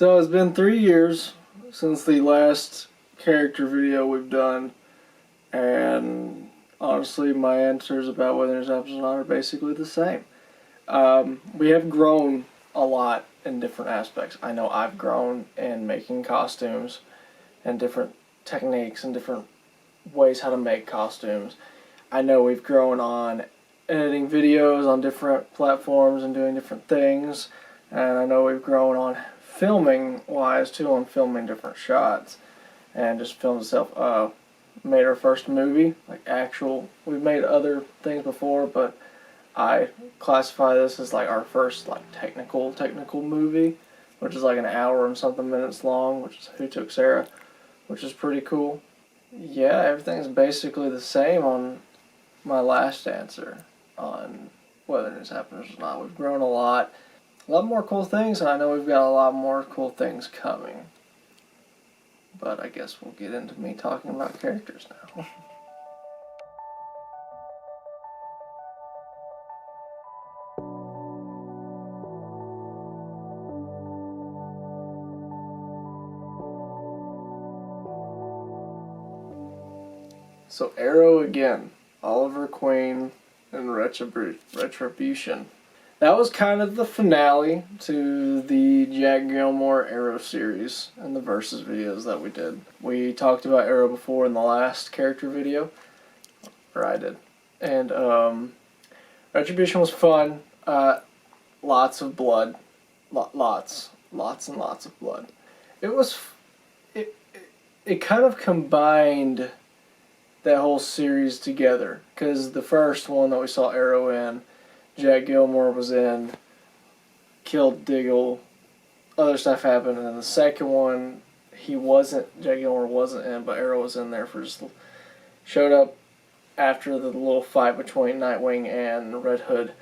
So it's been 3 years since the last character video we've done, and honestly my answers about whether there's episodes or not are basically the same. We have grown a lot in different aspects. I know I've grown in making costumes and different techniques and different ways how to make costumes. I know we've grown on editing videos on different platforms and doing different things, and I know we've grown on filming wise too, on filming different shots and just filmed itself. Made our first movie, like actual. We've made other things before, but I classify this as like our first like technical movie, which is like an hour and something minutes long, which is Who Took Sarah, which is pretty cool. Yeah, everything's basically the same on my last answer on whether this happens or not. We've grown a lot more cool things, and I know we've got a lot more cool things coming. But I guess we'll get into me talking about characters now. So Arrow again, Oliver Queen, and Retribution. That was kind of the finale to the Jack Gilmore Arrow series and the Versus videos that we did. We talked about Arrow before in the last character video, or I did. And Retribution was fun. Lots of blood. Lots and lots of blood. It kind of combined that whole series together, because the first one that we saw Arrow in, Jack Gilmore was in, killed Diggle, other stuff happened, and then the second one, Jack Gilmore wasn't in, but Arrow was in there for just, showed up after the little fight between Nightwing and Red Hood.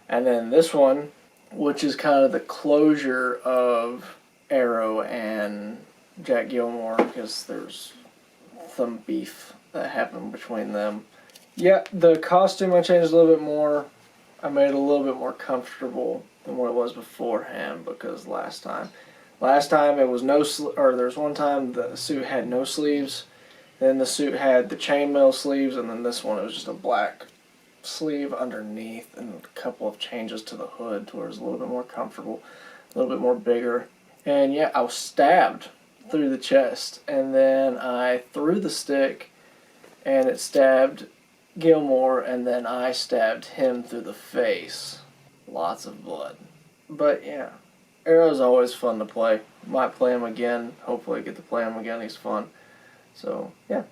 And then this one, which is kind of the closure of Arrow and Jack Gilmore, because there's some beef that happened between them. Yeah, the costume I changed a little bit more. I made it a little bit more comfortable than what it was beforehand, because last time it was there's one time the suit had no sleeves, then the suit had the chainmail sleeves, and then this one it was just a black sleeve underneath and a couple of changes to the hood to where it was a little bit more comfortable, a little bit more bigger. And yeah, I was stabbed through the chest, and then I threw the stick and it stabbed Gilmore, and then I stabbed him through the face. Lots of blood. But yeah, Arrow's always fun to play. Might play him again. Hopefully I get to play him again. He's fun. So yeah.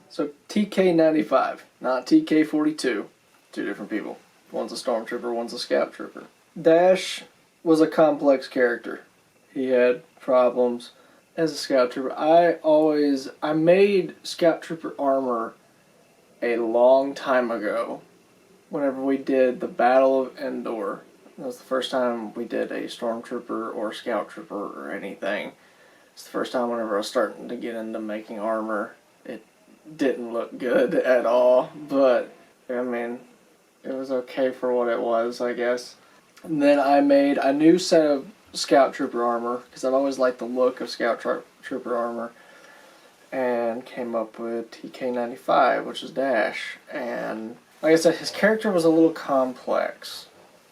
So TK95, not TK42. Two different people. One's a stormtrooper, one's a scout trooper. Dash was a complex character. He had problems as a scout trooper. I made scout trooper armor a long time ago. Whenever we did the Battle of Endor, that was the first time we did a stormtrooper or scout trooper or anything. It's the first time whenever I was starting to get into making armor. It didn't look good at all, but I mean, it was okay for what it was, I guess. And then I made a new set of Scout Trooper armor, because I've always liked the look of Scout Trooper armor, and came up with TK95, which is Dash. And like I said, his character was a little complex.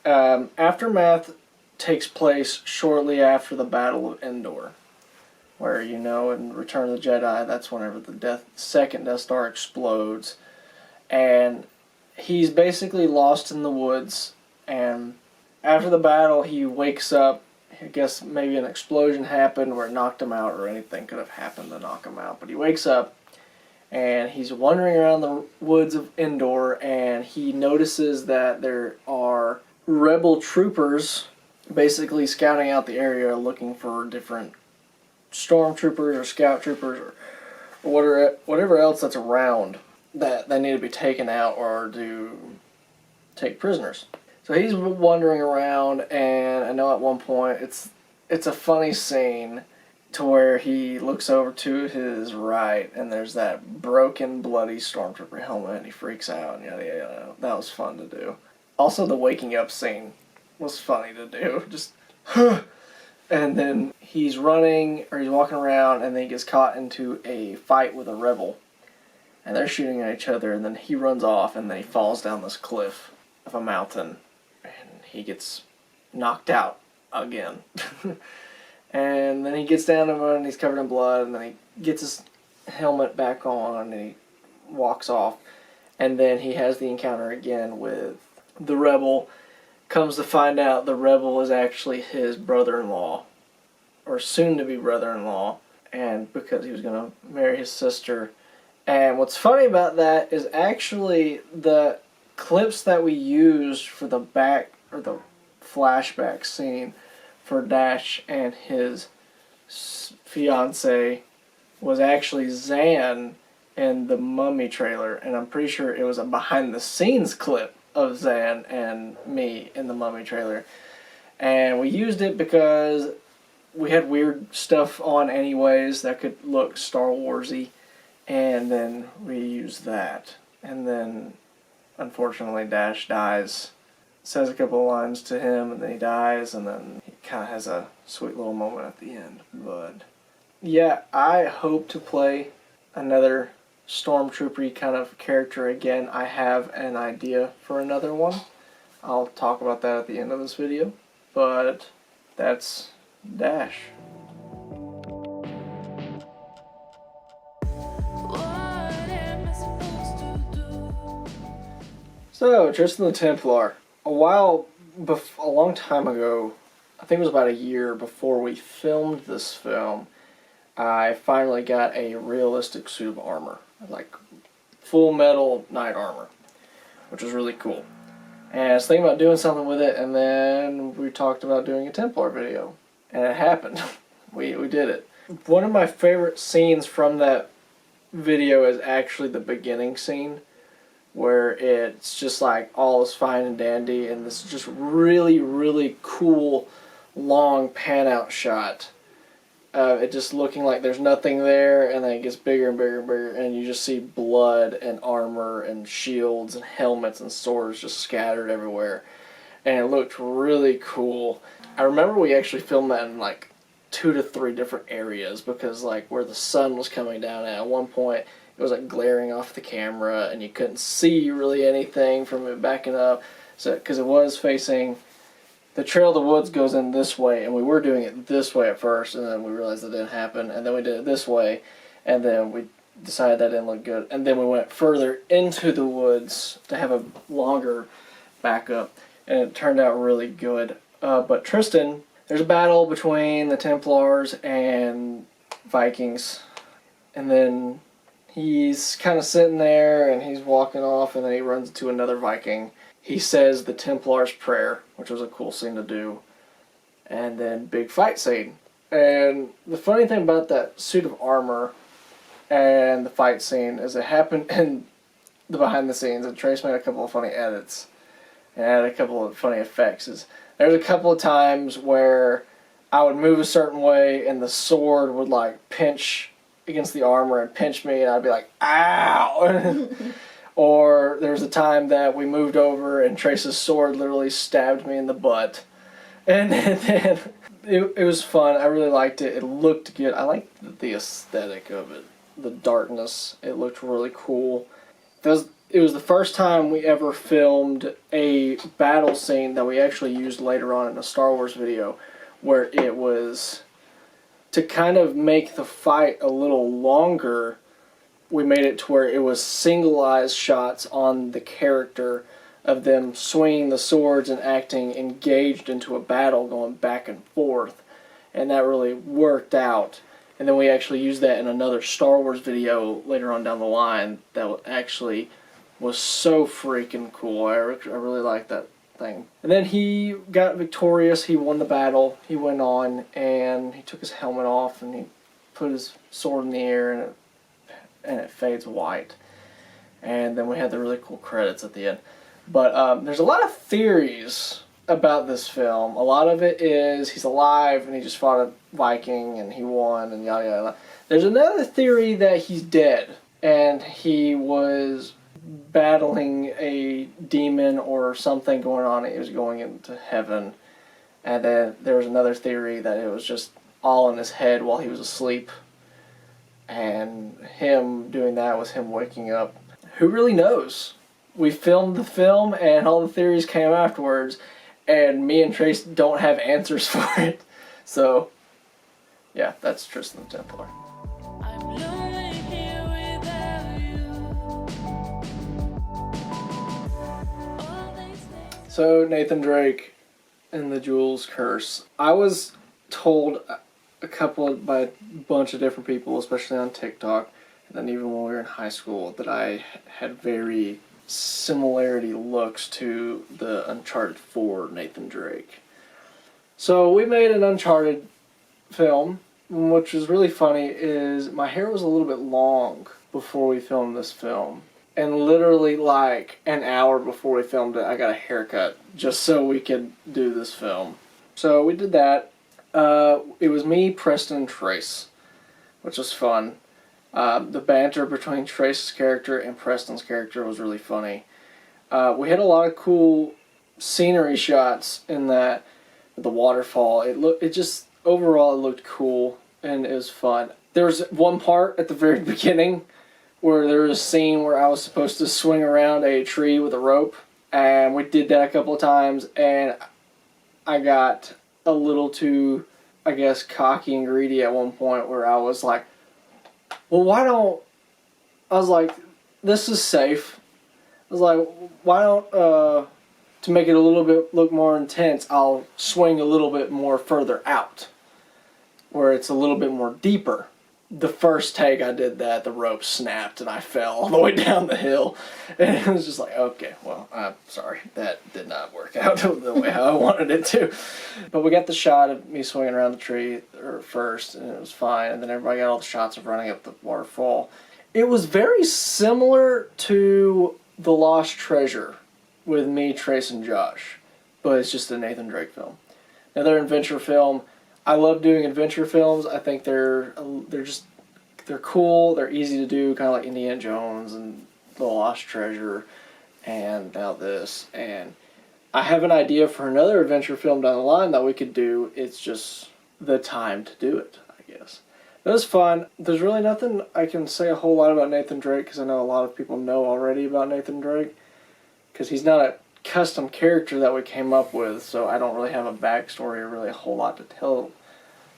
Aftermath takes place shortly after the Battle of Endor, where, you know, in Return of the Jedi, that's whenever the second Death Star explodes, and he's basically lost in the woods, and after the battle, he wakes up. I guess maybe an explosion happened where it knocked him out, or anything could have happened to knock him out. But he wakes up, and he's wandering around the woods of Endor, and he notices that there are rebel troopers basically scouting out the area looking for different stormtroopers or scout troopers or whatever else that's around that they need to be taken out or to take prisoners. So he's wandering around, and I know at one point it's a funny scene to where he looks over to his right, and there's that broken, bloody Stormtrooper helmet, and he freaks out, and yada, yada, yada. That was fun to do. Also, the waking up scene was funny to do. Just, and then he's running, or he's walking around, and then he gets caught into a fight with a rebel. And they're shooting at each other, and then he runs off, and then he falls down this cliff of a mountain, and he gets knocked out again. And then he gets down and he's covered in blood, and then he gets his helmet back on, and he walks off. And then he has the encounter again with the rebel. Comes to find out the rebel is actually his brother-in-law, or soon-to-be brother-in-law, and because he was going to marry his sister. And what's funny about that is actually the clips that we used for the back, or the flashback scene for Dash and his fiance was actually Zan in the Mummy trailer, and I'm pretty sure it was a behind-the-scenes clip of Zan and me in the Mummy trailer. And we used it because we had weird stuff on anyways that could look Star Wars-y, and then we used that. And then, unfortunately, Dash dies, says a couple of lines to him, and then he dies, and then he kind of has a sweet little moment at the end. But yeah, I hope to play another Stormtrooper kind of character again. I have an idea for another one. I'll talk about that at the end of this video. But that's Dash. So, Triston the Templar. A long time ago, I think it was about a year before we filmed this film, I finally got a realistic suit of armor. Like, full metal knight armor, which was really cool. And I was thinking about doing something with it, and then we talked about doing a Templar video. And it happened. We did it. One of my favorite scenes from that video is actually the beginning scene, where it's just like all is fine and dandy, and this just really, really cool long pan out shot. It just looking like there's nothing there, and then it gets bigger and bigger and bigger, and you just see blood and armor and shields and helmets and swords just scattered everywhere. And it looked really cool. I remember we actually filmed that in like 2 to 3 different areas, because like where the sun was coming down at one point, it was like glaring off the camera, and you couldn't see really anything from it backing up. So, because it was facing, the Trail of the Woods goes in this way, and we were doing it this way at first, and then we realized that didn't happen, and then we did it this way, and then we decided that didn't look good, and then we went further into the woods to have a longer backup, and it turned out really good. But Triston, there's a battle between the Templars and Vikings, and then he's kind of sitting there, and he's walking off, and then he runs into another Viking. He says the Templar's prayer, which was a cool scene to do, and then big fight scene. And the funny thing about that suit of armor and the fight scene is it happened in the behind the scenes, and Trace made a couple of funny edits and added a couple of funny effects. There's a couple of times where I would move a certain way, and the sword would like pinch against the armor and pinch me, and I'd be like, ow! Or there was a time that we moved over and Trace's sword literally stabbed me in the butt. And then it was fun. I really liked it. It looked good. I liked the aesthetic of it. The darkness. It looked really cool. It was the first time we ever filmed a battle scene that we actually used later on in a Star Wars video, where it was to kind of make the fight a little longer. We made it to where it was single-eyes shots on the character of them swinging the swords and acting engaged into a battle, going back and forth. And that really worked out. And then we actually used that in another Star Wars video later on down the line that actually was so freaking cool. I really liked that thing. And then he got victorious. He won the battle. He went on, and he took his helmet off, and he put his sword in the air, and it fades white. And then we had the really cool credits at the end. But there's a lot of theories about this film. A lot of it is he's alive and he just fought a Viking and he won and yada yada. There's another theory that he's dead and he was battling a demon or something going on. He was going into heaven. And then there was another theory that it was just all in his head while he was asleep. And him doing that was him waking up. Who really knows? We filmed the film and all the theories came afterwards. And me and Trace don't have answers for it. So, yeah, that's Triston the Templar. So, Nathan Drake and the Jewel's Curse. I was told by a bunch of different people, especially on TikTok, and then even when we were in high school, that I had very similarity looks to the Uncharted 4 Nathan Drake. So we made an Uncharted film, which was really funny, is my hair was a little bit long before we filmed this film. And literally like an hour before we filmed it, I got a haircut just so we could do this film. So we did that. It was me, Preston, and Trace, which was fun. The banter between Trace's character and Preston's character was really funny. We had a lot of cool scenery shots in that, the waterfall. Overall it looked cool and it was fun. There was one part at the very beginning where there was a scene where I was supposed to swing around a tree with a rope, and we did that a couple of times, and I got a little too, I guess, cocky and greedy at one point where I was like, well, I was like, this is safe. I was like, why don't, to make it a little bit look more intense, I'll swing a little bit more further out, where it's a little bit more deeper. The first take I did that, the rope snapped and I fell all the way down the hill. And it was just like, okay, well, I'm sorry. That did not work out the way how I wanted it to. But we got the shot of me swinging around the tree first, and it was fine. And then everybody got all the shots of running up the waterfall. It was very similar to The Lost Treasure with me, Trace, and Josh. But it's just a Nathan Drake film. Another adventure film. I love doing adventure films. I think they're cool. They're easy to do, kind of like Indiana Jones and The Lost Treasure, and now this. And I have an idea for another adventure film down the line that we could do. It's just the time to do it, I guess. It was fun. There's really nothing I can say a whole lot about Nathan Drake, because I know a lot of people know already about Nathan Drake, because he's not a custom character that we came up with, so I don't really have a backstory or really a whole lot to tell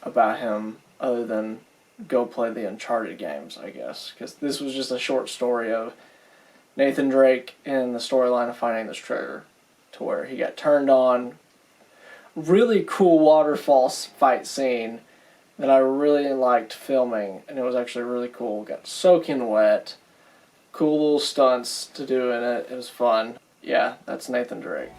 about him other than go play the Uncharted games, I guess, because this was just a short story of Nathan Drake in the storyline of finding this treasure, to where he got turned on. Really cool waterfall fight scene that I really liked filming, and it was actually really cool. Got soaking wet, cool little stunts to do in it. It was fun. Yeah, that's Nathan Drake.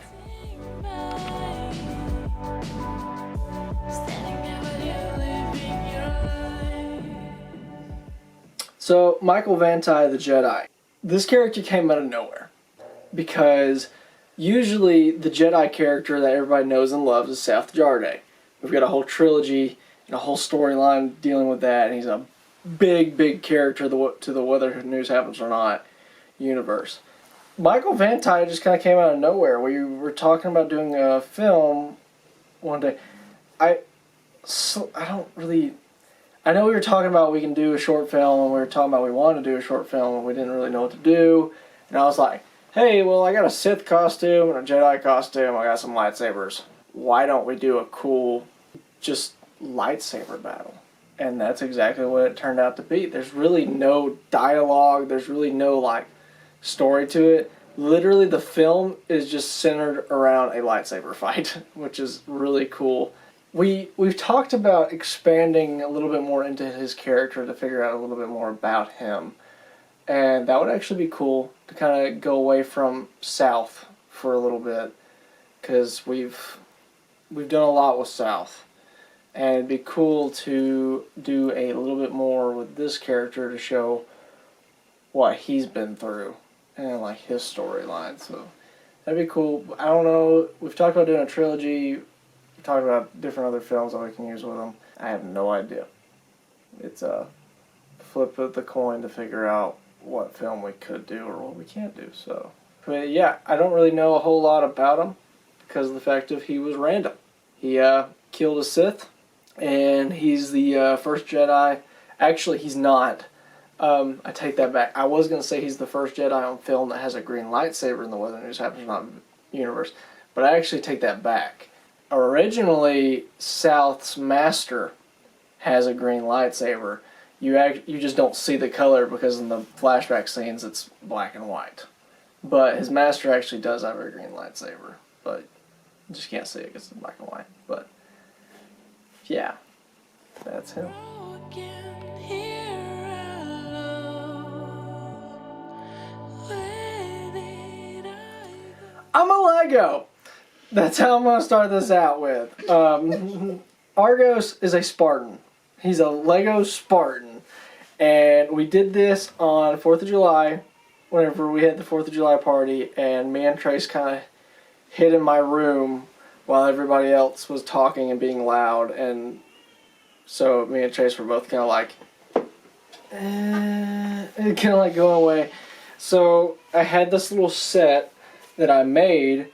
So, Michael Vantai, the Jedi. This character came out of nowhere, because usually the Jedi character that everybody knows and loves is Salth Jarrde. We've got a whole trilogy and a whole storyline dealing with that, and he's a big character to the Whether News Happens or Not universe. Michael Vantai just kind of came out of nowhere. We were talking about doing a film one day. I know we were talking about we can do a short film, and we were talking about we wanted to do a short film, and we didn't really know what to do. And I was like, hey, well, I got a Sith costume and a Jedi costume. I got some lightsabers. Why don't we do a cool, just lightsaber battle? And that's exactly what it turned out to be. There's really no dialogue. There's really no, story to it. Literally, the film is just centered around a lightsaber fight, which is really cool. We've talked about expanding a little bit more into his character to figure out a little bit more about him. And that would actually be cool to kind of go away from Salth for a little bit, because we've done a lot with Salth. And it'd be cool to do a little bit more with this character to show what he's been through and his storyline. So That'd be cool. I don't know. We've talked about doing a trilogy. We've talked about different other films that we can use with them. I have no idea. It's a flip of the coin to figure out what film we could do or what we can't do. So, but yeah, I don't really know a whole lot about him because of the fact of he was random. He killed a Sith, and he's the first Jedi. Actually, he's not. I take that back. I was going to say he's the first Jedi on film that has a green lightsaber in the Weather News Happens Not universe, but I actually take that back. Originally, Salth's master has a green lightsaber. You just don't see the color because in the flashback scenes it's black and white. But his master actually does have a green lightsaber, but you just can't see it because it's black and white. But yeah, that's him. I'm a Lego. That's how I'm going to start this out with. Argos is a Spartan. He's a Lego Spartan. And we did this on 4th of July, whenever we had the 4th of July party, and me and Trace kind of hid in my room while everybody else was talking and being loud. And so me and Trace were both kind of like, kind of like going away. So I had this little set that I made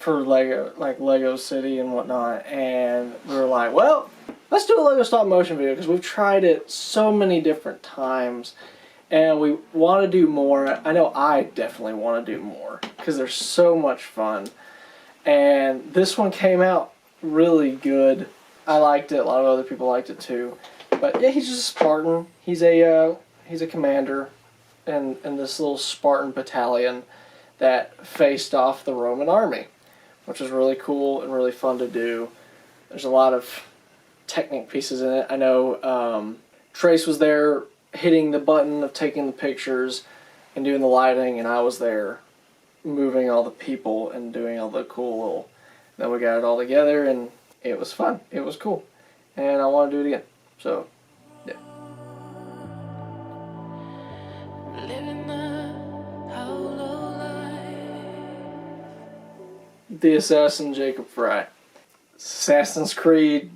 for Lego, like Lego City and whatnot, and we were like, well, let's do a Lego stop motion video because we've tried it so many different times and we want to do more. I know I definitely want to do more because they're so much fun, and this one came out really good. I liked it. A lot of other people liked it too. But yeah, he's just a Spartan. He's a commander in this little Spartan battalion that faced off the Roman army, which was really cool and really fun to do. There's a lot of technique pieces in it. I know Trace was there hitting the button of taking the pictures and doing the lighting, and I was there moving all the people and doing all the cool little... Then we got it all together, and it was fun. It was cool. And I want to do it again. So, yeah. The Assassin Jacob Frye. Assassin's Creed,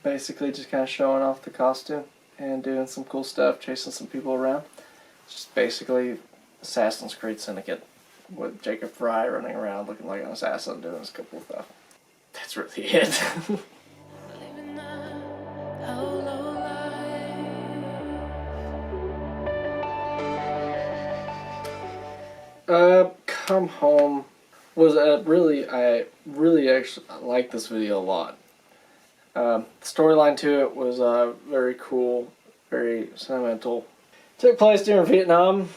basically just kind of showing off the costume and doing some cool stuff, chasing some people around. It's just basically Assassin's Creed Syndicate with Jacob Frye running around looking like an assassin doing his cool stuff. That's really it. Come Home was I really actually like this video a lot. The storyline to it was very cool, very sentimental. Took place during Vietnam,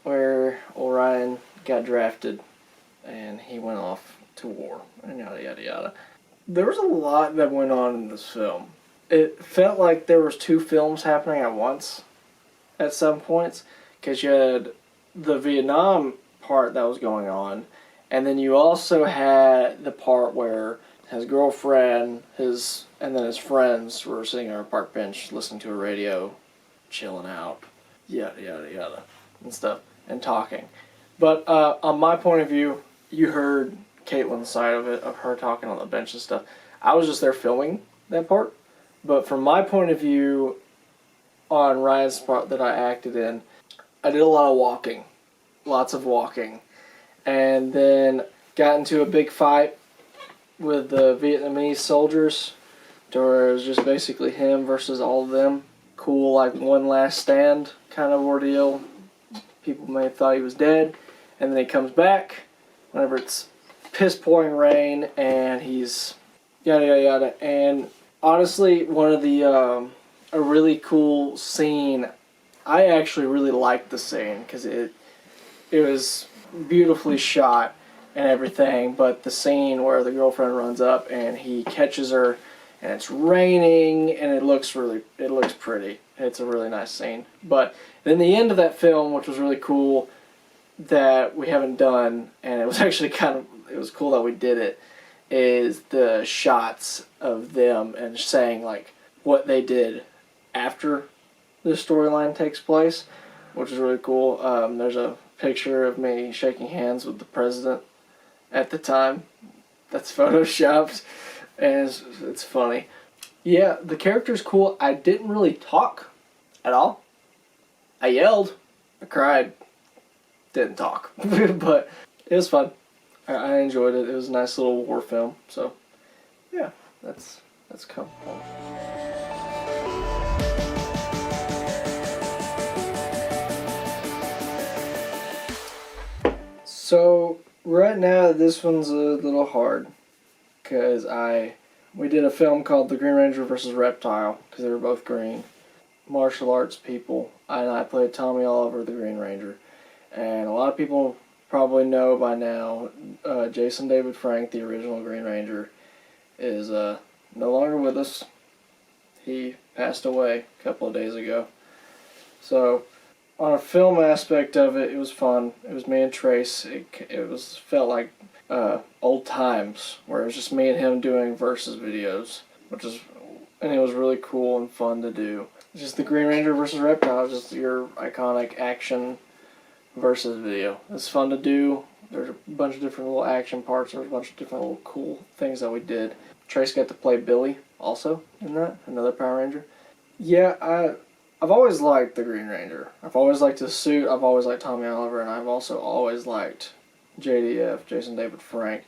where Orion got drafted and he went off to war and yada yada yada. There was a lot that went on in this film. It felt like there was two films happening at once at some points, because you had the Vietnam part that was going on, and then you also had the part where his girlfriend, and then his friends were sitting on a park bench listening to a radio, chilling out, yada yada yada, and stuff, and talking. But on my point of view, you heard Caitlin's side of it, of her talking on the bench and stuff. I was just there filming that part. But from my point of view, on Ryan's part that I acted in, I did a lot of walking. Lots of walking. And then got into a big fight with the Vietnamese soldiers, to where it was just basically him versus all of them. Cool, like one last stand kind of ordeal. People may have thought he was dead. And then he comes back whenever it's piss-pouring rain and he's yada yada yada. And honestly, one of the a really cool scene. I actually really liked the scene because it was beautifully shot and everything. But the scene where the girlfriend runs up and he catches her, and it's raining, and it looks pretty. It's a really nice scene. But then the end of that film, which was really cool, that we haven't done, and it was actually it was cool that we did it, is the shots of them and saying like what they did after the storyline takes place, which is really cool. There's a picture of me shaking hands with the president at the time. That's photoshopped, and it's funny. Yeah, the character's cool. I didn't really talk at all. I yelled, I cried, didn't talk, but it was fun. I enjoyed it. It was a nice little war film. So, yeah, that's cool. So right now this one's a little hard because we did a film called The Green Ranger versus Reptile because they were both green martial arts people, and I played Tommy Oliver, the Green Ranger, and a lot of people probably know by now Jason David Frank, the original Green Ranger, is no longer with us. He passed away a couple of days ago. So on a film aspect of it, it was fun. It was me and Trace. It felt like old times where it was just me and him doing versus videos, and it was really cool and fun to do. Just the Green Ranger versus Reptile, just your iconic action versus video. It's fun to do. There's a bunch of different little action parts. There's a bunch of different little cool things that we did. Trace got to play Billy also in that, another Power Ranger. Yeah, I've always liked the Green Ranger. I've always liked his suit. I've always liked Tommy Oliver, and I've also always liked JDF, Jason David Frank.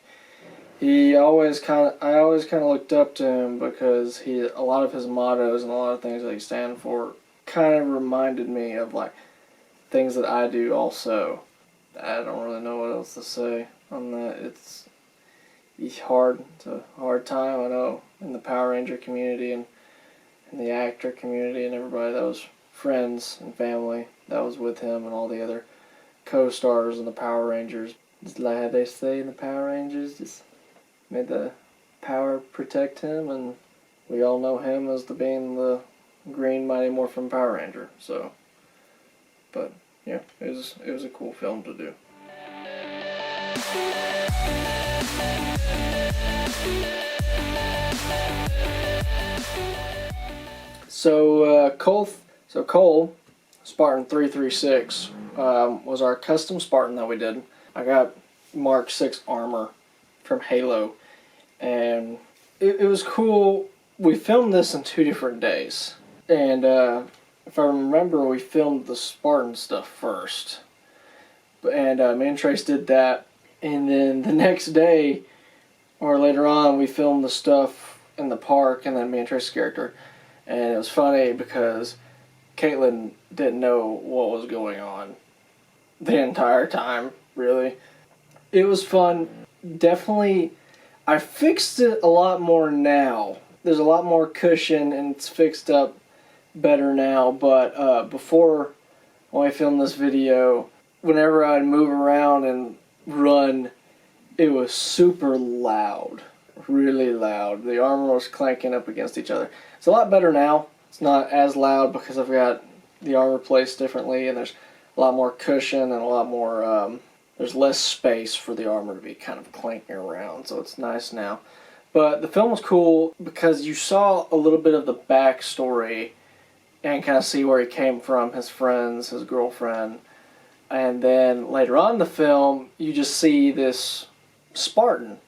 I always kind of looked up to him because a lot of his mottos and a lot of things that he stand for kind of reminded me of like things that I do also. I don't really know what else to say on that. It's hard. It's a hard time, I know, in the Power Ranger community and in the actor community and everybody that was friends and family that was with him and all the other co-stars in the Power Rangers. Just like how they say in the Power Rangers, just made the power protect him, and we all know him as being the Green Mighty Morphin Power Ranger. So, but yeah, it was a cool film to do. So Cole, Spartan 336, was our custom Spartan that we did. I got Mark 6 armor from Halo, and it was cool. We filmed this in 2 different days, and if I remember, we filmed the Spartan stuff first, and me and Trace did that, and then the next day, or later on, we filmed the stuff in the park, and then me and Trace's character, and it was funny because Caitlin didn't know what was going on the entire time, really. It was fun. Definitely, I fixed it a lot more now. There's a lot more cushion and it's fixed up better now, but before, when I filmed this video, whenever I'd move around and run, it was super loud. Really loud. The armor was clanking up against each other. It's a lot better now. It's not as loud because I've got the armor placed differently, and there's a lot more cushion and a lot more, there's less space for the armor to be kind of clanking around, so it's nice now. But the film was cool because you saw a little bit of the backstory and kind of see where he came from, his friends, his girlfriend. And then later on in the film, you just see this Spartan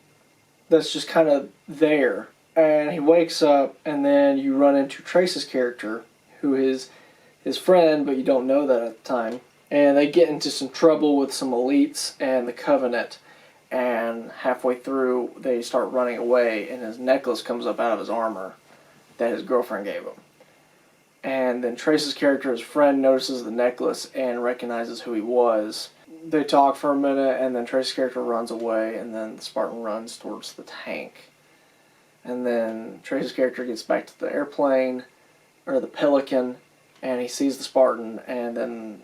that's just kind of there. And he wakes up, and then you run into Trace's character, who is his friend, but you don't know that at the time. And they get into some trouble with some elites and the Covenant, and halfway through they start running away, and his necklace comes up out of his armor that his girlfriend gave him. And then Trace's character, his friend, notices the necklace and recognizes who he was. They talk for a minute, and then Trace's character runs away, and then the Spartan runs towards the tank. And then Trace's character gets back to the airplane, or the Pelican, and he sees the Spartan, and then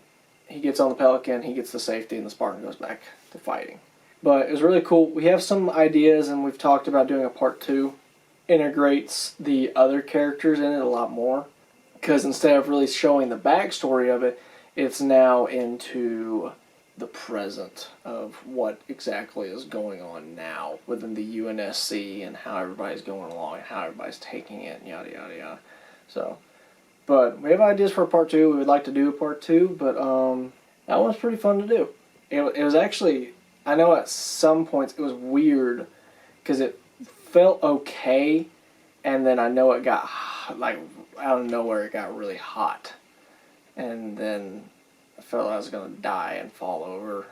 he gets on the Pelican, he gets to safety, and the Spartan goes back to fighting. But it was really cool. We have some ideas, and we've talked about doing a part 2. Integrates the other characters in it a lot more. Because instead of really showing the backstory of it, it's now into the present of what exactly is going on now within the UNSC and how everybody's going along and how everybody's taking it and yada yada yada. So, but we have ideas for a part 2. We would like to do a part 2, but that one's pretty fun to do. It was actually I know at some points it was weird because it felt okay, and then I know it got, like, out of nowhere it got really hot. And then I felt I was going to die and fall over.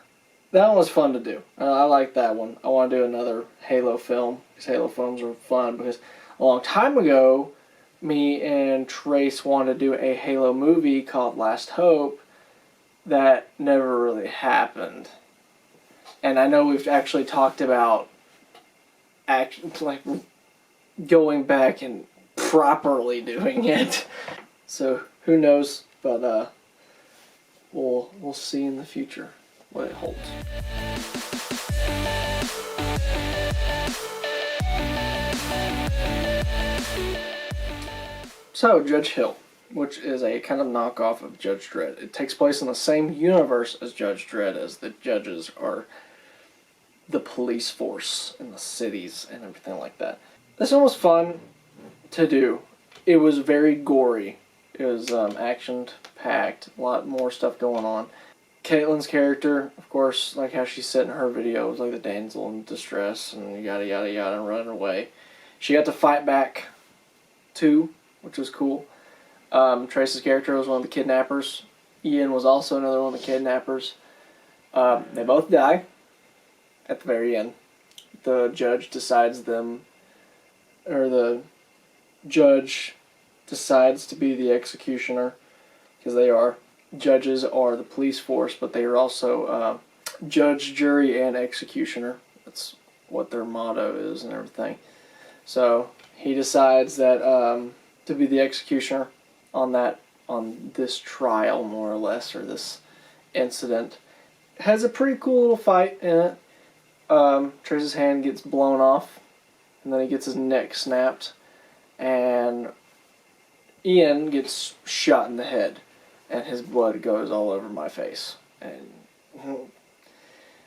That one was fun to do. I like that one. I want to do another Halo film, because Halo films are fun, because a long time ago, me and Trace wanted to do a Halo movie called Last Hope that never really happened. And I know we've actually talked about like going back and properly doing it. So who knows? But we'll see in the future what it holds. So Judge Hill, which is a kind of knockoff of Judge Dredd. It takes place in the same universe as Judge Dredd, as the judges are the police force in the cities and everything like that. This one was fun to do. It was very gory. It was action-packed, a lot more stuff going on. Caitlin's character, of course, like how she said in her video, was like the damsel in distress and yada yada yada and running away. She got to fight back too, which was cool. Trace's character was one of the kidnappers. Ian was also another one of the kidnappers. They both die at the very end. The judge decides the judge decides to be the executioner, because they are. Judges are the police force, but they are also judge, jury, and executioner. That's what their motto is and everything. So he decides that to be the executioner on this trial, more or less, or this incident. It has a pretty cool little fight in it. Trace's hand gets blown off, and then he gets his neck snapped, and Ian gets shot in the head, and his blood goes all over my face, and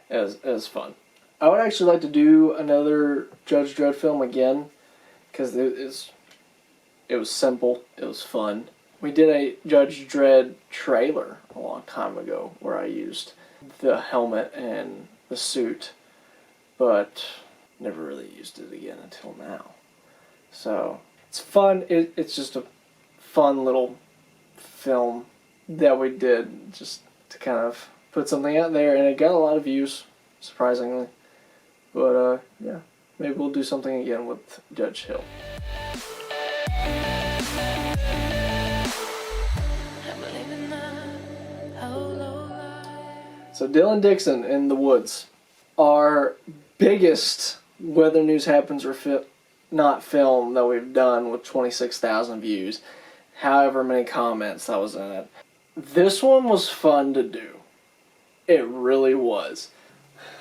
it was fun. I would actually like to do another Judge Dredd film again, because it was simple, it was fun. We did a Judge Dredd trailer a long time ago where I used the helmet and the suit, but never really used it again until now. So it's fun. It's just a fun little film that we did just to kind of put something out there, and it got a lot of views, surprisingly. But yeah, maybe we'll do something again with Judge Hill. So Dylan Dixon in the Woods, our biggest Weather News Happens or Not film that we've done, with 26,000 views, however many comments that was in it. This one was fun to do. It really was.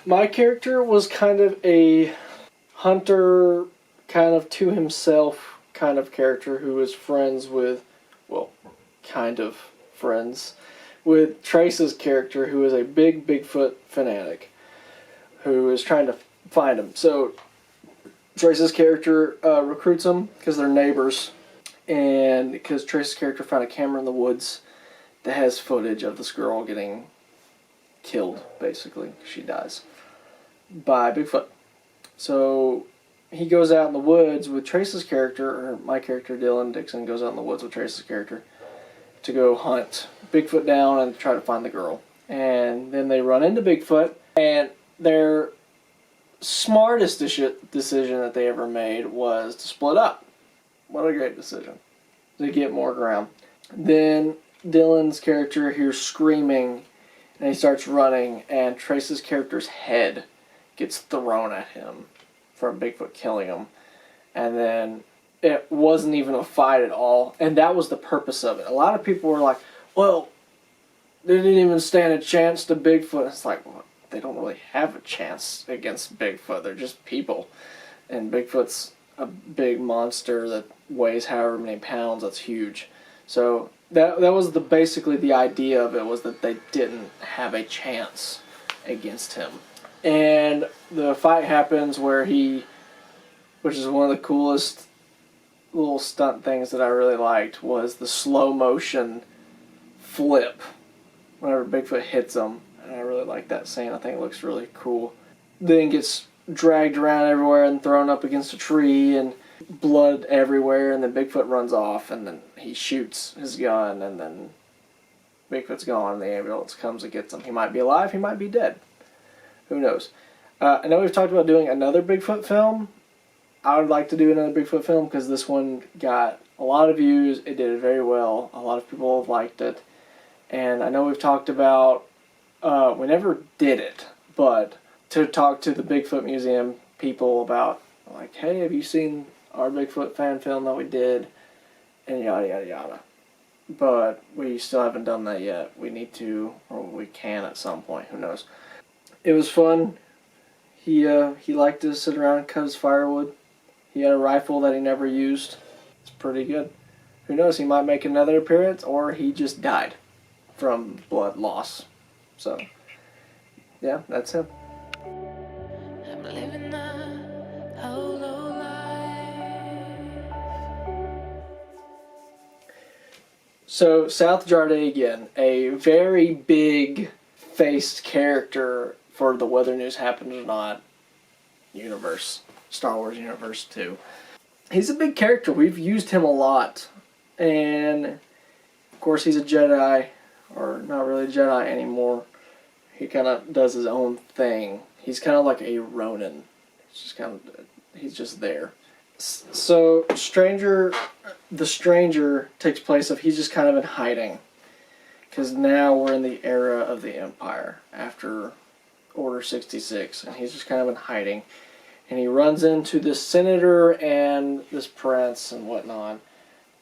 My character was kind of a hunter, kind of to himself kind of character who was friends with, well, kind of friends with Trace's character, who is a big Bigfoot fanatic who is trying to find him. So Trace's character recruits him because they're neighbors, and because Trace's character found a camera in the woods that has footage of this girl getting killed, basically. She dies by Bigfoot. So he goes out in the woods with Trace's character, or my character Dylan Dixon goes out in the woods with Trace's character to go hunt Bigfoot down and try to find the girl. And then they run into Bigfoot, and their smartest decision that they ever made was to split up. What a great decision. To get more ground. Then Dylan's character hears screaming, and he starts running, and Trace's character's head gets thrown at him from Bigfoot killing him. And then it wasn't even a fight at all, and that was the purpose of it. A lot of people were like, well, they didn't even stand a chance to Bigfoot. It's like, well, they don't really have a chance against Bigfoot. They're just people. And Bigfoot's a big monster that weighs however many pounds. That's huge. So that was basically the idea of it, was that they didn't have a chance against him. And the fight happens where which is one of the coolest little stunt things that I really liked, was the slow motion flip whenever Bigfoot hits him. and I really like that scene. I think it looks really cool. Then gets dragged around everywhere and thrown up against a tree, and blood everywhere, and then Bigfoot runs off, and then he shoots his gun, and then Bigfoot's gone, and the ambulance comes and gets him. He might be alive, he might be dead. Who knows? I know we've talked about doing another Bigfoot film. I would like to do another Bigfoot film because this one got a lot of views. It did very well. A lot of people have liked it. And I know we've talked about, we never did it, but to talk to the Bigfoot Museum people about, like, hey, have you seen our Bigfoot fan film that we did? And yada, yada, yada. But we still haven't done that yet. We need to, or we can at some point. Who knows? It was fun. He liked to sit around and cut his firewood. He had a rifle that he never used. It's pretty good. Who knows? He might make another appearance, or he just died from blood loss. So, yeah, that's him. I'm living a hollow life. So, Salth Jarrde again, a very big-faced character for the Whether News Happens or Not universe, Star Wars universe too. He's a big character. We've used him a lot, and of course he's a Jedi, or not really a Jedi anymore. He kind of does his own thing. He's kind of like a Ronin. He's just there. So the Stranger takes place of he's just kind of in hiding, because now we're in the era of the Empire after Order 66, and he's just kind of in hiding. And he runs into this senator and this prince and whatnot,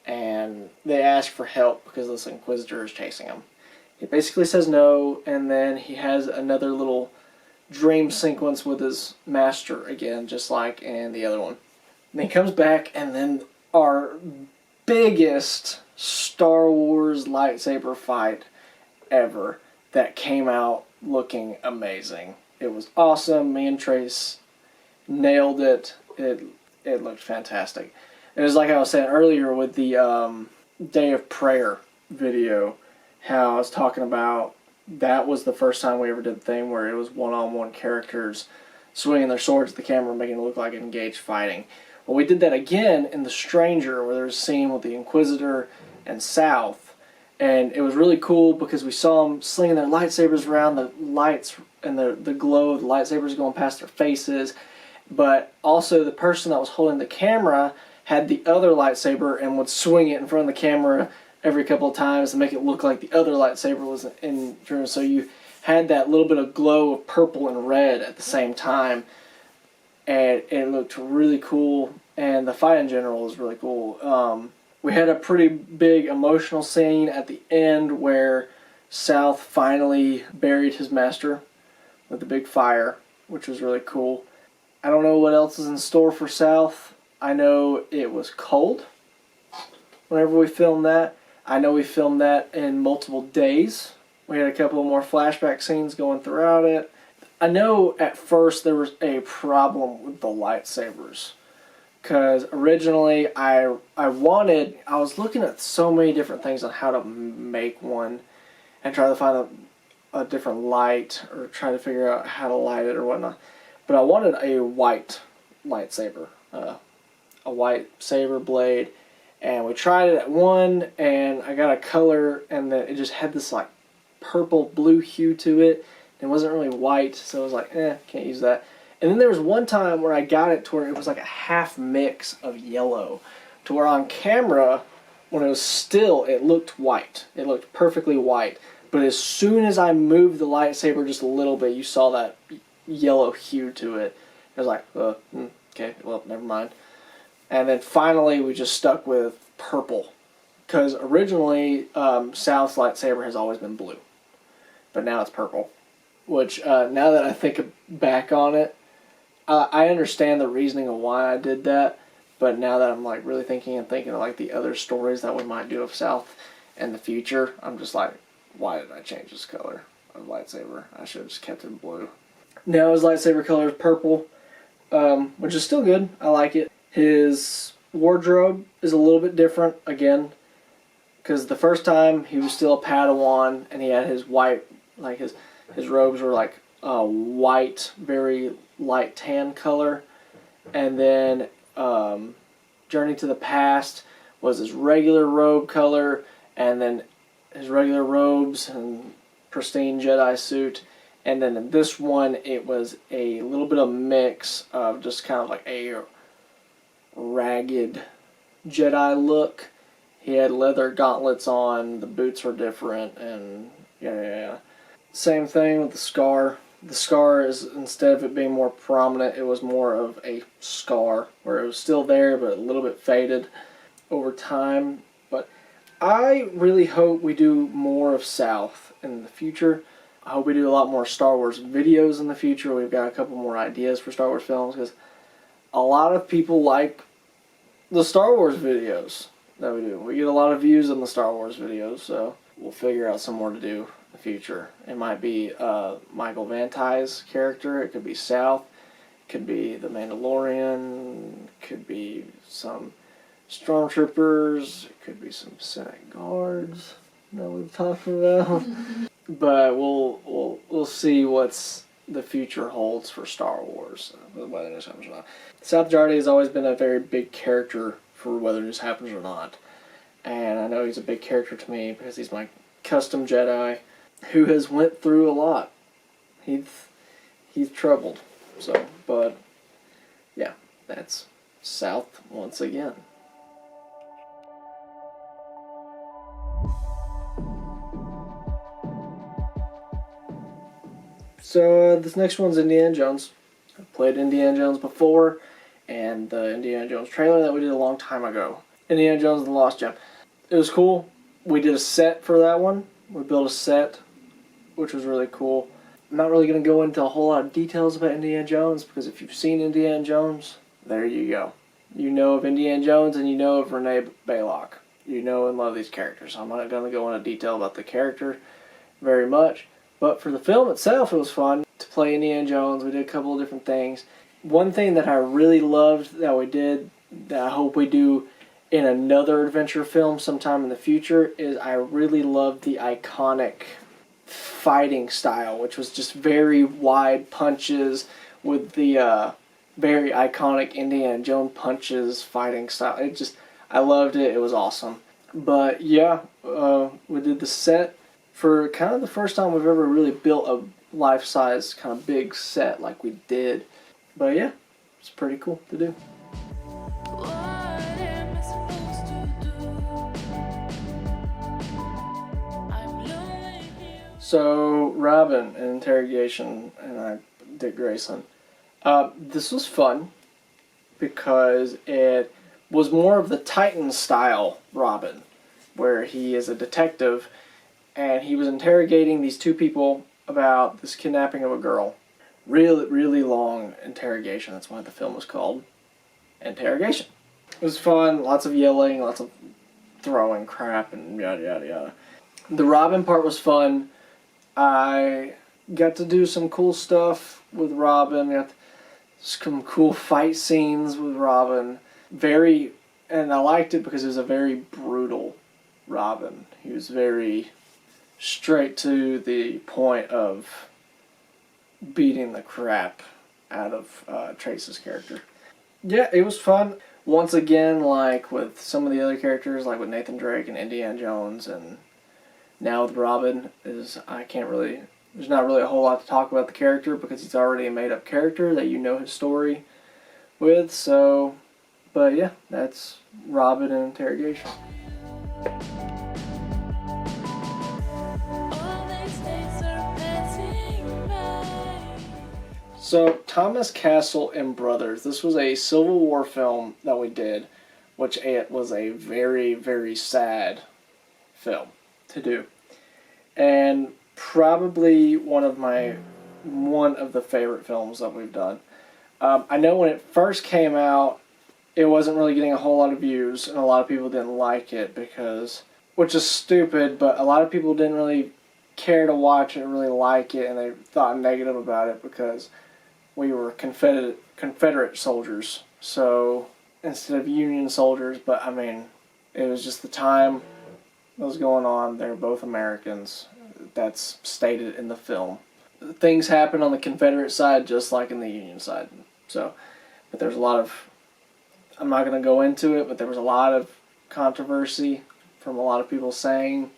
and they ask for help because this Inquisitor is chasing him. He basically says no, and then he has another little dream sequence with his master again, just like in the other one. And he comes back, and then our biggest Star Wars lightsaber fight ever that came out looking amazing. It was awesome. Me and Trace nailed it. It looked fantastic. It was like I was saying earlier with the Day of Prayer video, how I was talking about that was the first time we ever did the thing where it was one-on-one characters swinging their swords at the camera, making it look like engaged fighting. Well, we did that again in The Stranger, where there was a scene with the Inquisitor and Salth. And it was really cool because we saw them slinging their lightsabers around, the lights and the glow of the lightsabers going past their faces. But also the person that was holding the camera had the other lightsaber and would swing it in front of the camera every couple of times to make it look like the other lightsaber was in front. So you had that little bit of glow of purple and red at the same time. And it looked really cool. And the fight in general was really cool. We had a pretty big emotional scene at the end where Salth finally buried his master with a big fire, which was really cool. I don't know what else is in store for Salth. I know it was cold whenever we filmed that. I know we filmed that in multiple days. We had a couple more flashback scenes going throughout it. I know at first there was a problem with the lightsabers. Because originally I was looking at so many different things on how to make one and try to find a different light or try to figure out how to light it or whatnot. But I wanted a white lightsaber, a white saber blade. And we tried it at one, and I got a color, and then it just had this like purple blue hue to it. It wasn't really white, so I was like, can't use that. And then there was one time where I got it to where it was like a half mix of yellow, to where on camera, when it was still, it looked white. It looked perfectly white. But as soon as I moved the lightsaber just a little bit, you saw that yellow hue to it. I was like, okay, well, never mind. And then finally we just stuck with purple. Because originally, Salth's lightsaber has always been blue. But now it's purple. Which, now that I think back on it, I understand the reasoning of why I did that, but now that I'm like really thinking of like the other stories that we might do of Salth in the future, I'm just like, why did I change this color of lightsaber? I should have just kept it blue. Now his lightsaber color is purple, which is still good. I like it. His wardrobe is a little bit different again, because the first time he was still a Padawan and he had his white, like his His robes were like white, very light tan color. And then Journey to the Past was his regular robe color, and then his regular robes and pristine Jedi suit. And then in this one, it was a little bit of mix of just kind of like a ragged Jedi look. He had leather gauntlets on, the boots were different, and yeah. Same thing with the scar. The scar is, instead of it being more prominent, it was more of a scar, where it was still there, but a little bit faded over time. But I really hope we do more of Salth in the future. I hope we do a lot more Star Wars videos in the future. We've got a couple more ideas for Star Wars films, because a lot of people like the Star Wars videos that we do. We get a lot of views on the Star Wars videos, so we'll figure out some more to do in the future. It might be Michael Vantai's character. It could be Salth. It could be the Mandalorian. It could be some Stormtroopers. It could be some Senate guards that we've talked about. But we'll see what's the future holds for Star Wars, whether this happens or not. Salth Jarrde has always been a very big character for whether this happens or not. And I know he's a big character to me because he's my custom Jedi who has went through a lot. He's troubled. So, but yeah, that's Salth once again. So this next one's Indiana Jones. I've played Indiana Jones before, and the Indiana Jones trailer that we did a long time ago. Indiana Jones and the Lost Gem. It was cool. We did a set for that one. We built a set, which was really cool. I'm not really going to go into a whole lot of details about Indiana Jones, because if you've seen Indiana Jones, there you go. You know of Indiana Jones and you know of Renee Baylock. You know and love these characters. I'm not going to go into detail about the character very much. But for the film itself, it was fun to play Indiana Jones. We did a couple of different things. One thing that I really loved that we did, that I hope we do in another adventure film sometime in the future, is I really loved the iconic fighting style, which was just very wide punches with the very iconic Indiana Jones punches fighting style. I loved it. It was awesome. But yeah, we did the set for kind of the first time we've ever really built a life-size kind of big set like we did. But yeah, it's pretty cool to do. What am I supposed to do? I'm lonely here. So, Robin in Interrogation, and I did Grayson. This was fun because it was more of the Titan style Robin, where he is a detective and he was interrogating these two people about this kidnapping of a girl. Really, really long interrogation. That's why the film was called Interrogation. It was fun, lots of yelling, lots of throwing crap, and yada yada yada. The Robin part was fun. I got to do some cool stuff with Robin. Got some cool fight scenes with Robin. And I liked it because it was a very brutal Robin. He was very straight to the point of beating the crap out of Trace's character. Yeah, it was fun. Once again, like with some of the other characters, like with Nathan Drake and Indiana Jones, and now with Robin, there's not really a whole lot to talk about the character because he's already a made-up character that you know his story with. So, but yeah, that's Robin in Interrogation. All these days are passing by. So, Thomas Kassel and Brothers. This was a Civil War film that we did, which it was a very, very sad film to do. And probably one of the favorite films that we've done. I know when it first came out, it wasn't really getting a whole lot of views, and a lot of people didn't like it which is stupid, but a lot of people didn't really care to watch it and really like it, and they thought negative about it because we were Confederate soldiers, so instead of Union soldiers. But I mean, it was just the time that was going on. They're both Americans. That's stated in the film. things happen on the Confederate side just like in the Union side. So, but there's a lot of, I'm not going to go into it, but there was a lot of controversy from a lot of people saying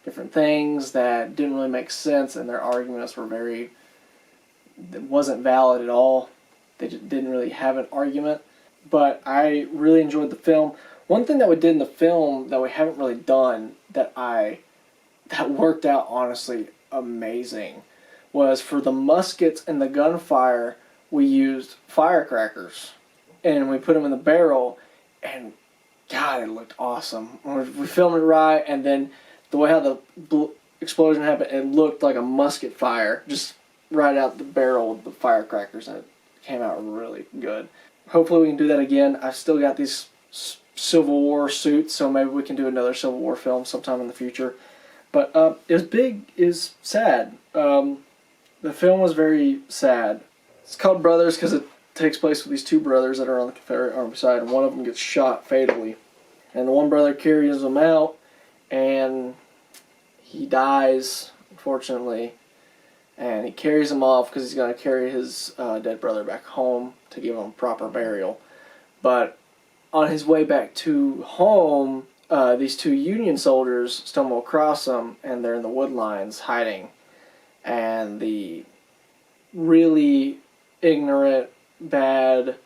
different things that didn't really make sense, and their arguments were it wasn't valid at all. They just didn't really have an argument. But I really enjoyed the film. One thing that we did in the film that we haven't really done that worked out honestly amazing was for the muskets and the gunfire, we used firecrackers and we put them in the barrel, and God, it looked awesome. We filmed it right, and then the way how the explosion happened, it looked like a musket fire just right out the barrel with the firecrackers, and it came out really good. Hopefully we can do that again. I've still got these Civil War suits, so maybe we can do another Civil War film sometime in the future. But it was big, it was sad. The film was very sad. It's called Brothers because it takes place with these two brothers that are on the Confederate Army side, and one of them gets shot fatally. And the one brother carries them out, and he dies, unfortunately. And he carries him off because he's going to carry his dead brother back home to give him proper burial. But on his way back to home, these two Union soldiers stumble across him, and they're in the wood lines hiding. And the really ignorant, bad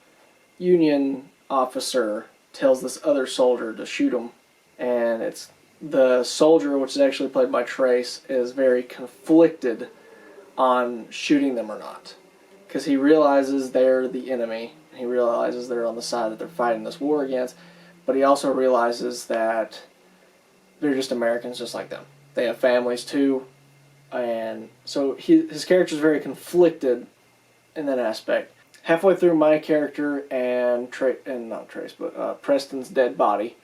Union officer tells this other soldier to shoot him. And it's the soldier, which is actually played by Trace, is very conflicted on shooting them or not, because he realizes they're the enemy. He realizes they're on the side that they're fighting this war against, but he also realizes that they're just Americans just like them. They have families too, and so his character is very conflicted in that aspect. Halfway through my character and Preston's dead body,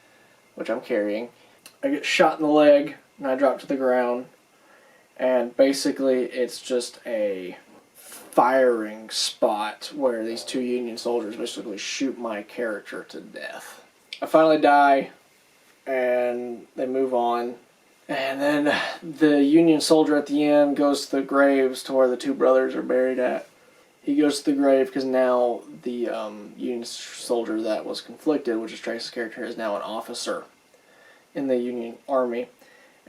which I'm carrying, I get shot in the leg and I drop to the ground. And basically, it's just a firing spot where these two Union soldiers basically shoot my character to death. I finally die, and they move on. And then the Union soldier at the end goes to the graves to where the two brothers are buried at. He goes to the grave because now the Union soldier that was conflicted, which is Trace's character, is now an officer in the Union Army.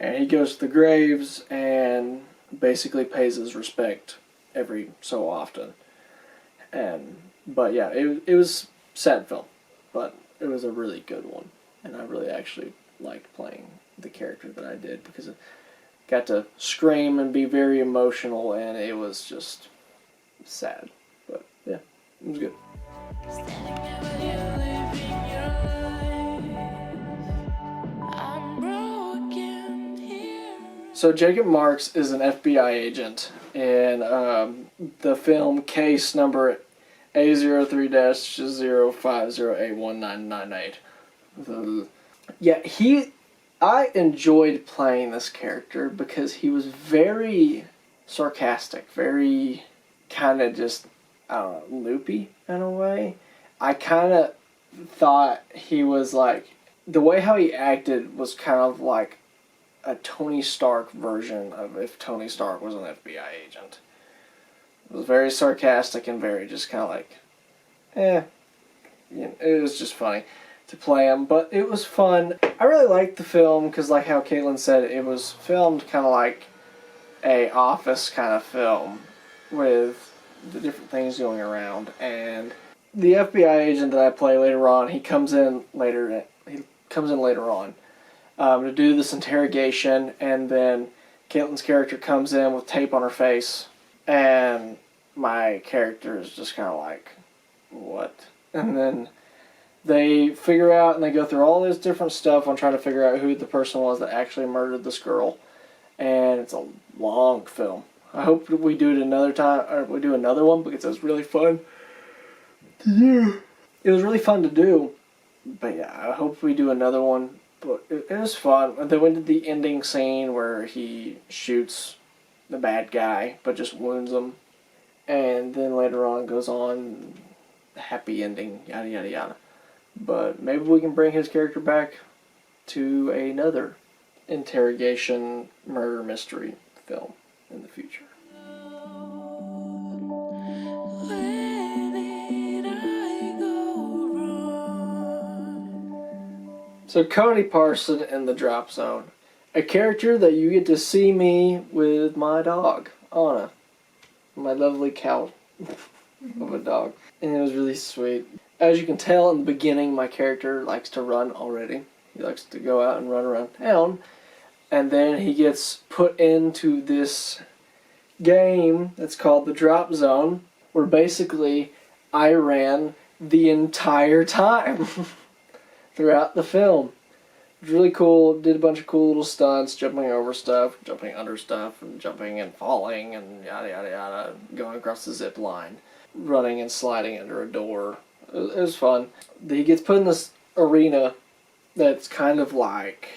And he goes to the graves and basically pays his respect every so often. But yeah, it was a sad film, but it was a really good one. And I really actually liked playing the character that I did because I got to scream and be very emotional, and it was just sad. But yeah, it was good. Standing there with you, living your life. I'm broken here. So Jacob Marks is an FBI agent in the film case number A03-050A1998. Yeah, I enjoyed playing this character because he was very sarcastic, very kind of just, I don't know, loopy in a way. I kind of thought he was like, the way how he acted was kind of like a Tony Stark version of if Tony Stark was an FBI agent. It was very sarcastic and very just kind of like, You know, it was just funny to play him, but it was fun. I really liked the film because, like how Caitlin said, it was filmed kind of like a Office kind of film with the different things going around. And the FBI agent that I play later on, he comes in later on to do this interrogation, and then Caitlin's character comes in with tape on her face, and my character is just kind of like, what? And then they figure out, and they go through all this different stuff on trying to figure out who the person was that actually murdered this girl. And it's a long film. I hope we do it another time, or we do another one, because it was really fun to do. It was really fun to do. But yeah, I hope we do another one. But it was fun. And then we did the ending scene where he shoots the bad guy, but just wounds him. And then later on goes on, happy ending, yada yada yada. But maybe we can bring his character back to another interrogation murder mystery film in the future. So Cody Parson in the Drop Zone. A character that you get to see me with my dog, Anna. My lovely cow of a dog. And it was really sweet. As you can tell in the beginning, my character likes to run already. He likes to go out and run around town. And then he gets put into this game that's called the Drop Zone, where basically I ran the entire time throughout the film. It was really cool. Did a bunch of cool little stunts, jumping over stuff, jumping under stuff, and jumping and falling, and yada yada yada, going across the zip line, running and sliding under a door. It was fun. He gets put in this arena that's kind of like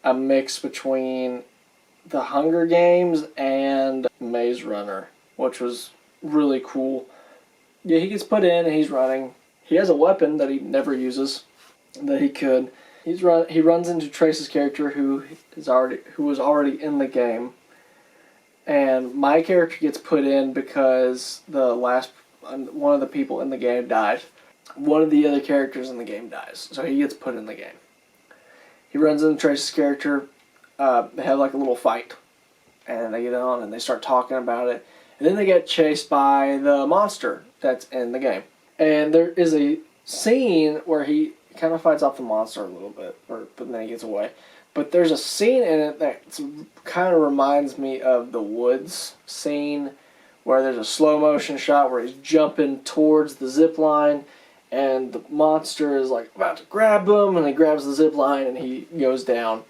a mix between the Hunger Games and Maze Runner, which was really cool. Yeah, he gets put in and he's running. He has a weapon that he never uses that he could. He runs into Trace's character who was already in the game, and my character gets put in because one of the people in the game died. One of the other characters in the game dies, so he gets put in the game. He runs into Trace's character. They have like a little fight, and they get on and they start talking about it, and then they get chased by the monster that's in the game. And there is a scene where he kind of fights off the monster a little bit, but then he gets away. But there's a scene in it that kind of reminds me of the Woods scene, where there's a slow motion shot where he's jumping towards the zip line, and the monster is like about to grab him, and he grabs the zip line and he goes down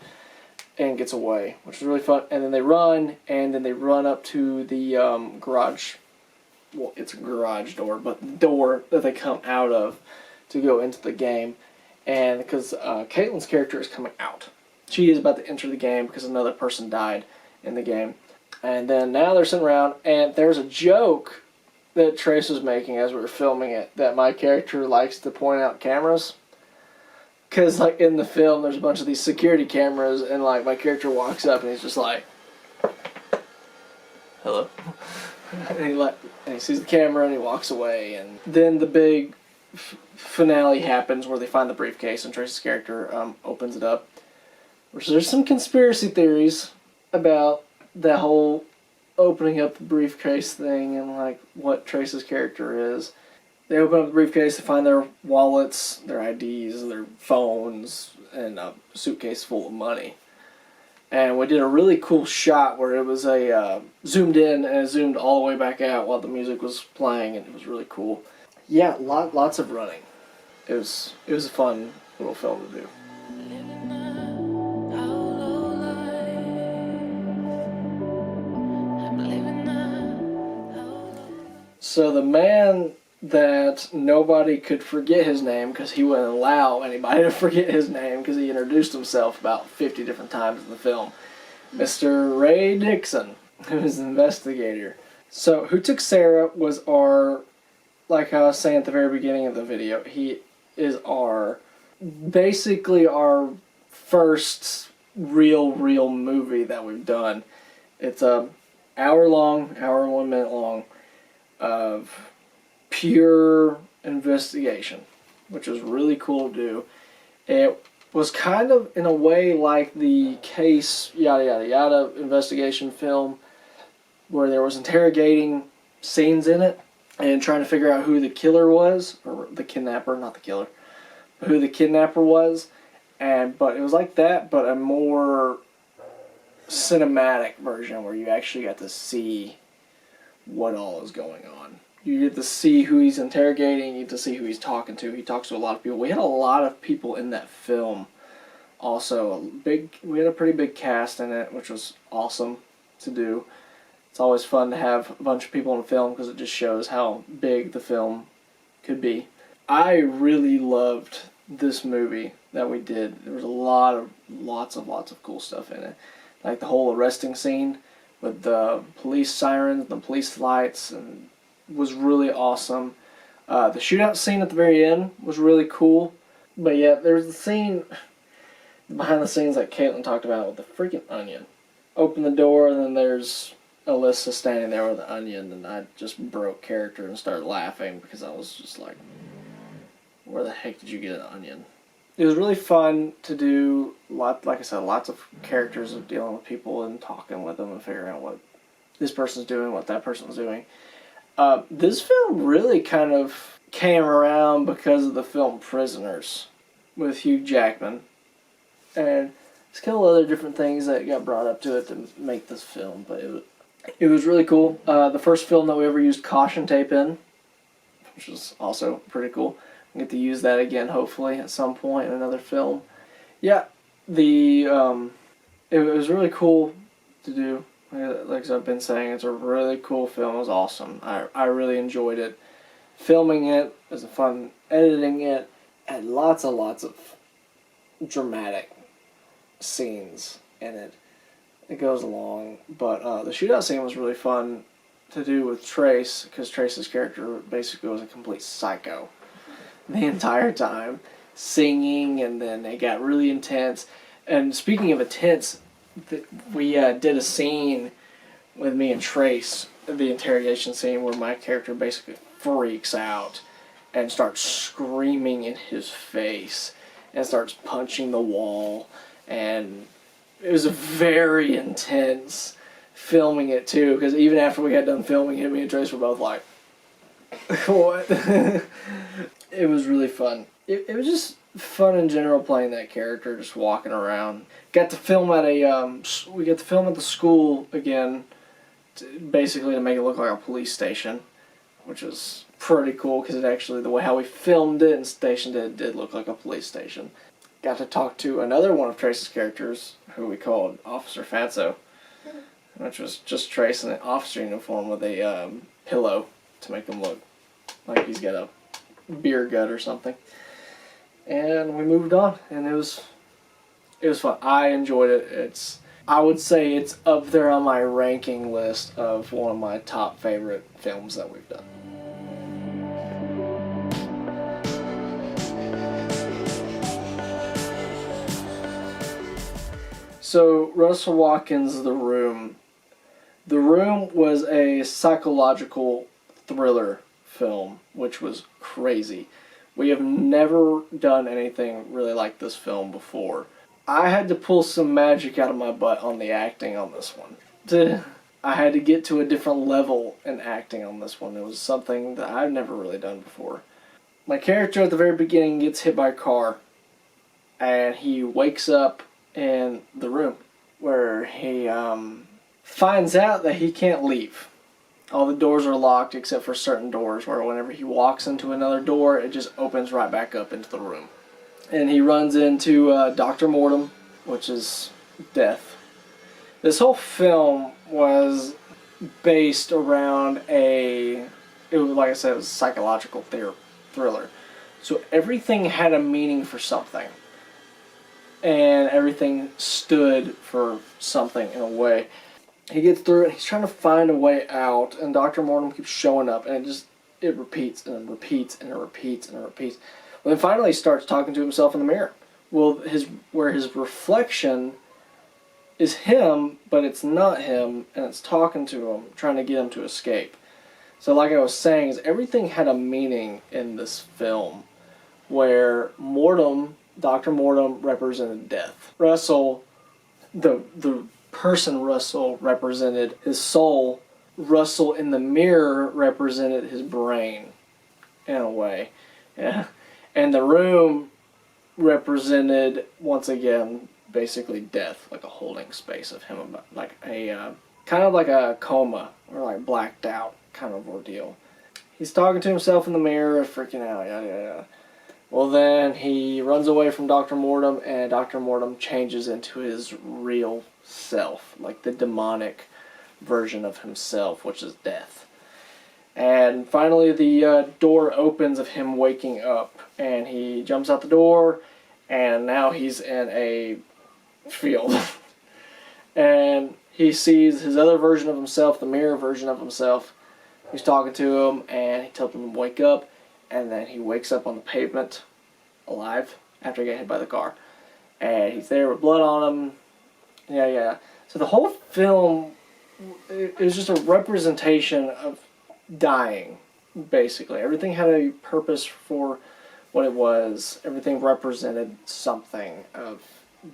and gets away, which is really fun. And then they run, and then they run up to the garage. Well, it's a garage door, but the door that they come out of to go into the game. And because Caitlin's character is coming out. She is about to enter the game because another person died in the game. And then now they're sitting around, and there's a joke that Trace was making as we were filming it, that my character likes to point out cameras. Because, like, in the film, there's a bunch of these security cameras, and, like, my character walks up, and he's just like, hello? And he sees the camera, and he walks away, and then the big finale happens where they find the briefcase, and Trace's character opens it up. Which there's some conspiracy theories about that whole opening up the briefcase thing and, like, what Trace's character is. They open up the briefcase to find their wallets, their IDs, their phones, and a suitcase full of money. And we did a really cool shot where it was a zoomed in and it zoomed all the way back out while the music was playing, and it was really cool. Yeah, lots of running. It was a fun little film to do. Living a hollow life. I'm living a hollow. So the man that nobody could forget his name because he wouldn't allow anybody to forget his name because he introduced himself about 50 different times in the film. Mr. Ray Dixon, who is an investigator. So Who Took Sarah was like I was saying at the very beginning of the video, he is basically our first real movie that we've done. It's hour and 1 minute long of pure investigation, which was really cool to do. It was kind of in a way like the case yada yada yada investigation film, where there was interrogating scenes in it and trying to figure out who the killer was, or the kidnapper, not the killer, but who the kidnapper was. But it was like that, but a more cinematic version where you actually got to see what all is going on. You get to see who he's interrogating, you get to see who he's talking to. He talks to a lot of people. We had a lot of people in that film. Also, we had a pretty big cast in it, which was awesome to do. It's always fun to have a bunch of people in a film because it just shows how big the film could be. I really loved this movie that we did. There was lots of cool stuff in it. Like the whole arresting scene with the police sirens, the police lights, and was really awesome. The shootout scene at the very end was really cool. But yeah, there's the scene behind the scenes like Caitlin talked about with the freaking onion. Open the door and then there's Alyssa standing there with the onion, and I just broke character and started laughing because I was just like, where the heck did you get an onion? It was really fun to do. Like I said, lots of characters of dealing with people and talking with them and figuring out what this person's doing, what that person's doing. This film really kind of came around because of the film Prisoners with Hugh Jackman. And there's a couple other different things that got brought up to it to make this film, but it was really cool. The first film that we ever used caution tape in, which was also pretty cool. We get to use that again, hopefully, at some point in another film. Yeah, it was really cool to do. Like I've been saying, it's a really cool film. It was awesome. I really enjoyed it. Filming it was fun. Editing it had lots of dramatic scenes in it. It goes along, but the shootout scene was really fun to do with Trace, because Trace's character basically was a complete psycho the entire time, singing, and then it got really intense. And speaking of intense, we did a scene with me and Trace, the interrogation scene, where my character basically freaks out and starts screaming in his face and starts punching the wall. And it was very intense filming it too, because even after we got done filming it, me and Trace were both like, what? It was really fun. It was just fun in general playing that character, just walking around. Got to film at we got to film at the school again, basically to make it look like a police station, which was pretty cool because it actually, the way how we filmed it and stationed it, did look like a police station. Got to talk to another one of Trace's characters, who we called Officer Fatso, which was just Trace in an officer uniform with a pillow to make him look like he's got a beer gut or something. And we moved on, and it was fun. I enjoyed it. I would say it's up there on my ranking list of one of my top favorite films that we've done. So, Russell Watkins' The Room. The Room was a psychological thriller film, which was crazy. We have never done anything really like this film before. I had to pull some magic out of my butt on the acting on this one. I had to get to a different level in acting on this one. It was something that I've never really done before. My character at the very beginning gets hit by a car, and he wakes up in the room where he finds out that he can't leave. All the doors are locked except for certain doors, where whenever he walks into another door, it just opens right back up into the room. And he runs into Dr. Mortem, which is death. This whole film was based around it was, like I said, it was a psychological thriller. So everything had a meaning for something. And everything stood for something in a way. He gets through it, he's trying to find a way out, and Dr. Mortem keeps showing up, and it repeats, and it repeats, and it repeats, and it repeats. Well, then finally he starts talking to himself in the mirror. Well, where his reflection is him, but it's not him, and it's talking to him, trying to get him to escape. So like I was saying, is everything had a meaning in this film, where Dr. Mortem represented death. Russell, the person Russell represented his soul. Russell in the mirror represented his brain, in a way. Yeah. And the room represented, once again, basically death, like a holding space of him, like a kind of like a coma or like blacked out kind of ordeal. He's talking to himself in the mirror, freaking out, yada yada. Well, then he runs away from Dr. Mortem, and Dr. Mortem changes into his real self, like the demonic version of himself, which is death. And finally the door opens of him waking up, and he jumps out the door, and now he's in a field. And he sees his other version of himself, the mirror version of himself. He's talking to him, and he tells him to wake up, and then he wakes up on the pavement, alive, after he got hit by the car. And he's there with blood on him. Yeah. So the whole film is just a representation of dying, basically. Everything had a purpose for what it was. Everything represented something of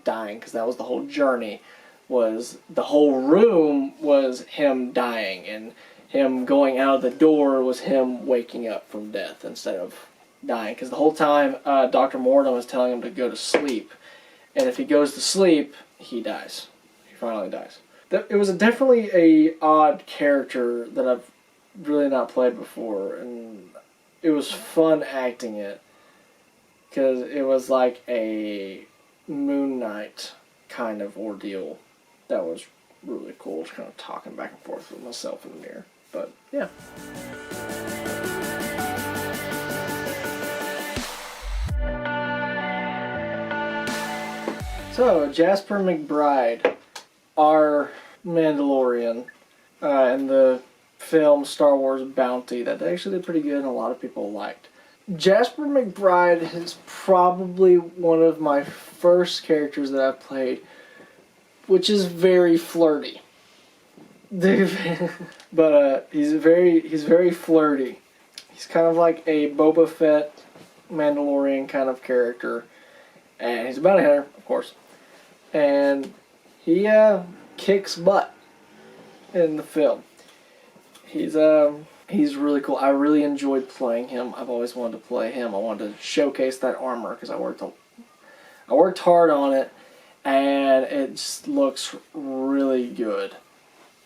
dying, because that was the whole journey. Was the whole room was him dying, and him going out of the door was him waking up from death instead of dying. Because the whole time, Dr. Morton was telling him to go to sleep, and if he goes to sleep, he dies. He finally dies. It was definitely a odd character that I've really not played before, and it was fun acting it, because it was like a Moon Knight kind of ordeal. That was really cool, just kind of talking back and forth with myself in the mirror. But yeah. So, Jasper McBride, our Mandalorian, in the film Star Wars Bounty, that actually did pretty good and a lot of people liked. Jasper McBride is probably one of my first characters that I've played, which is very flirty. But he's very flirty. He's kind of like a Boba Fett Mandalorian kind of character, and he's a bounty hunter, of course. And he kicks butt in the film. He's really cool. I really enjoyed playing him. I've always wanted to play him. I wanted to showcase that armor because I worked hard on it, and it just looks really good.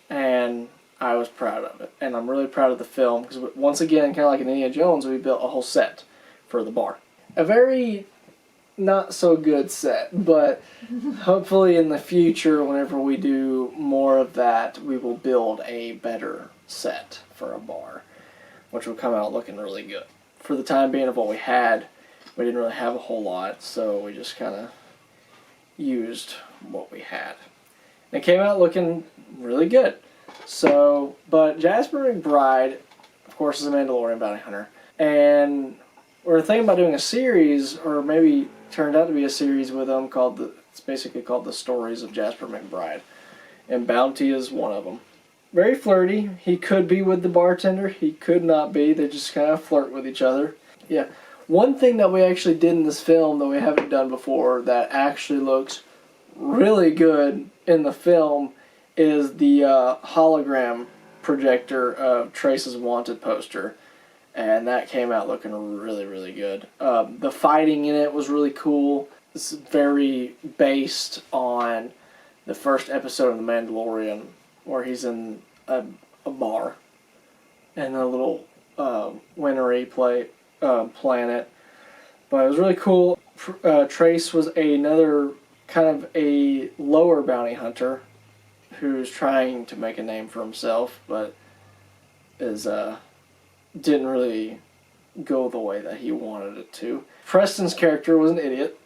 And I was proud of it. And I'm really proud of the film because, once again, kind of like in Indiana Jones, we built a whole set for the bar. A very not so good set, but hopefully in the future, whenever we do more of that, we will build a better set for a bar, which will come out looking really good. For the time being of what we had, we didn't really have a whole lot, so we just kind of used what we had. And it came out looking really good. So, but Jasper McBride, of course, is a Mandalorian bounty hunter, and we're thinking about doing a series, or maybe turned out to be a series with him it's basically called The Stories of Jasper McBride, and Bounty is one of them. Very flirty. He could be with the bartender. He could not be. They just kind of flirt with each other. Yeah. One thing that we actually did in this film that we haven't done before that actually looks really good in the film is the hologram projector of Trace's wanted poster. And that came out looking really, really good. The fighting in it was really cool. It's very based on the first episode of The Mandalorian, where he's in a bar in a little wintry planet. But it was really cool. Trace was another kind of a lower bounty hunter who's trying to make a name for himself, but didn't really go the way that he wanted it to. Preston's character was an idiot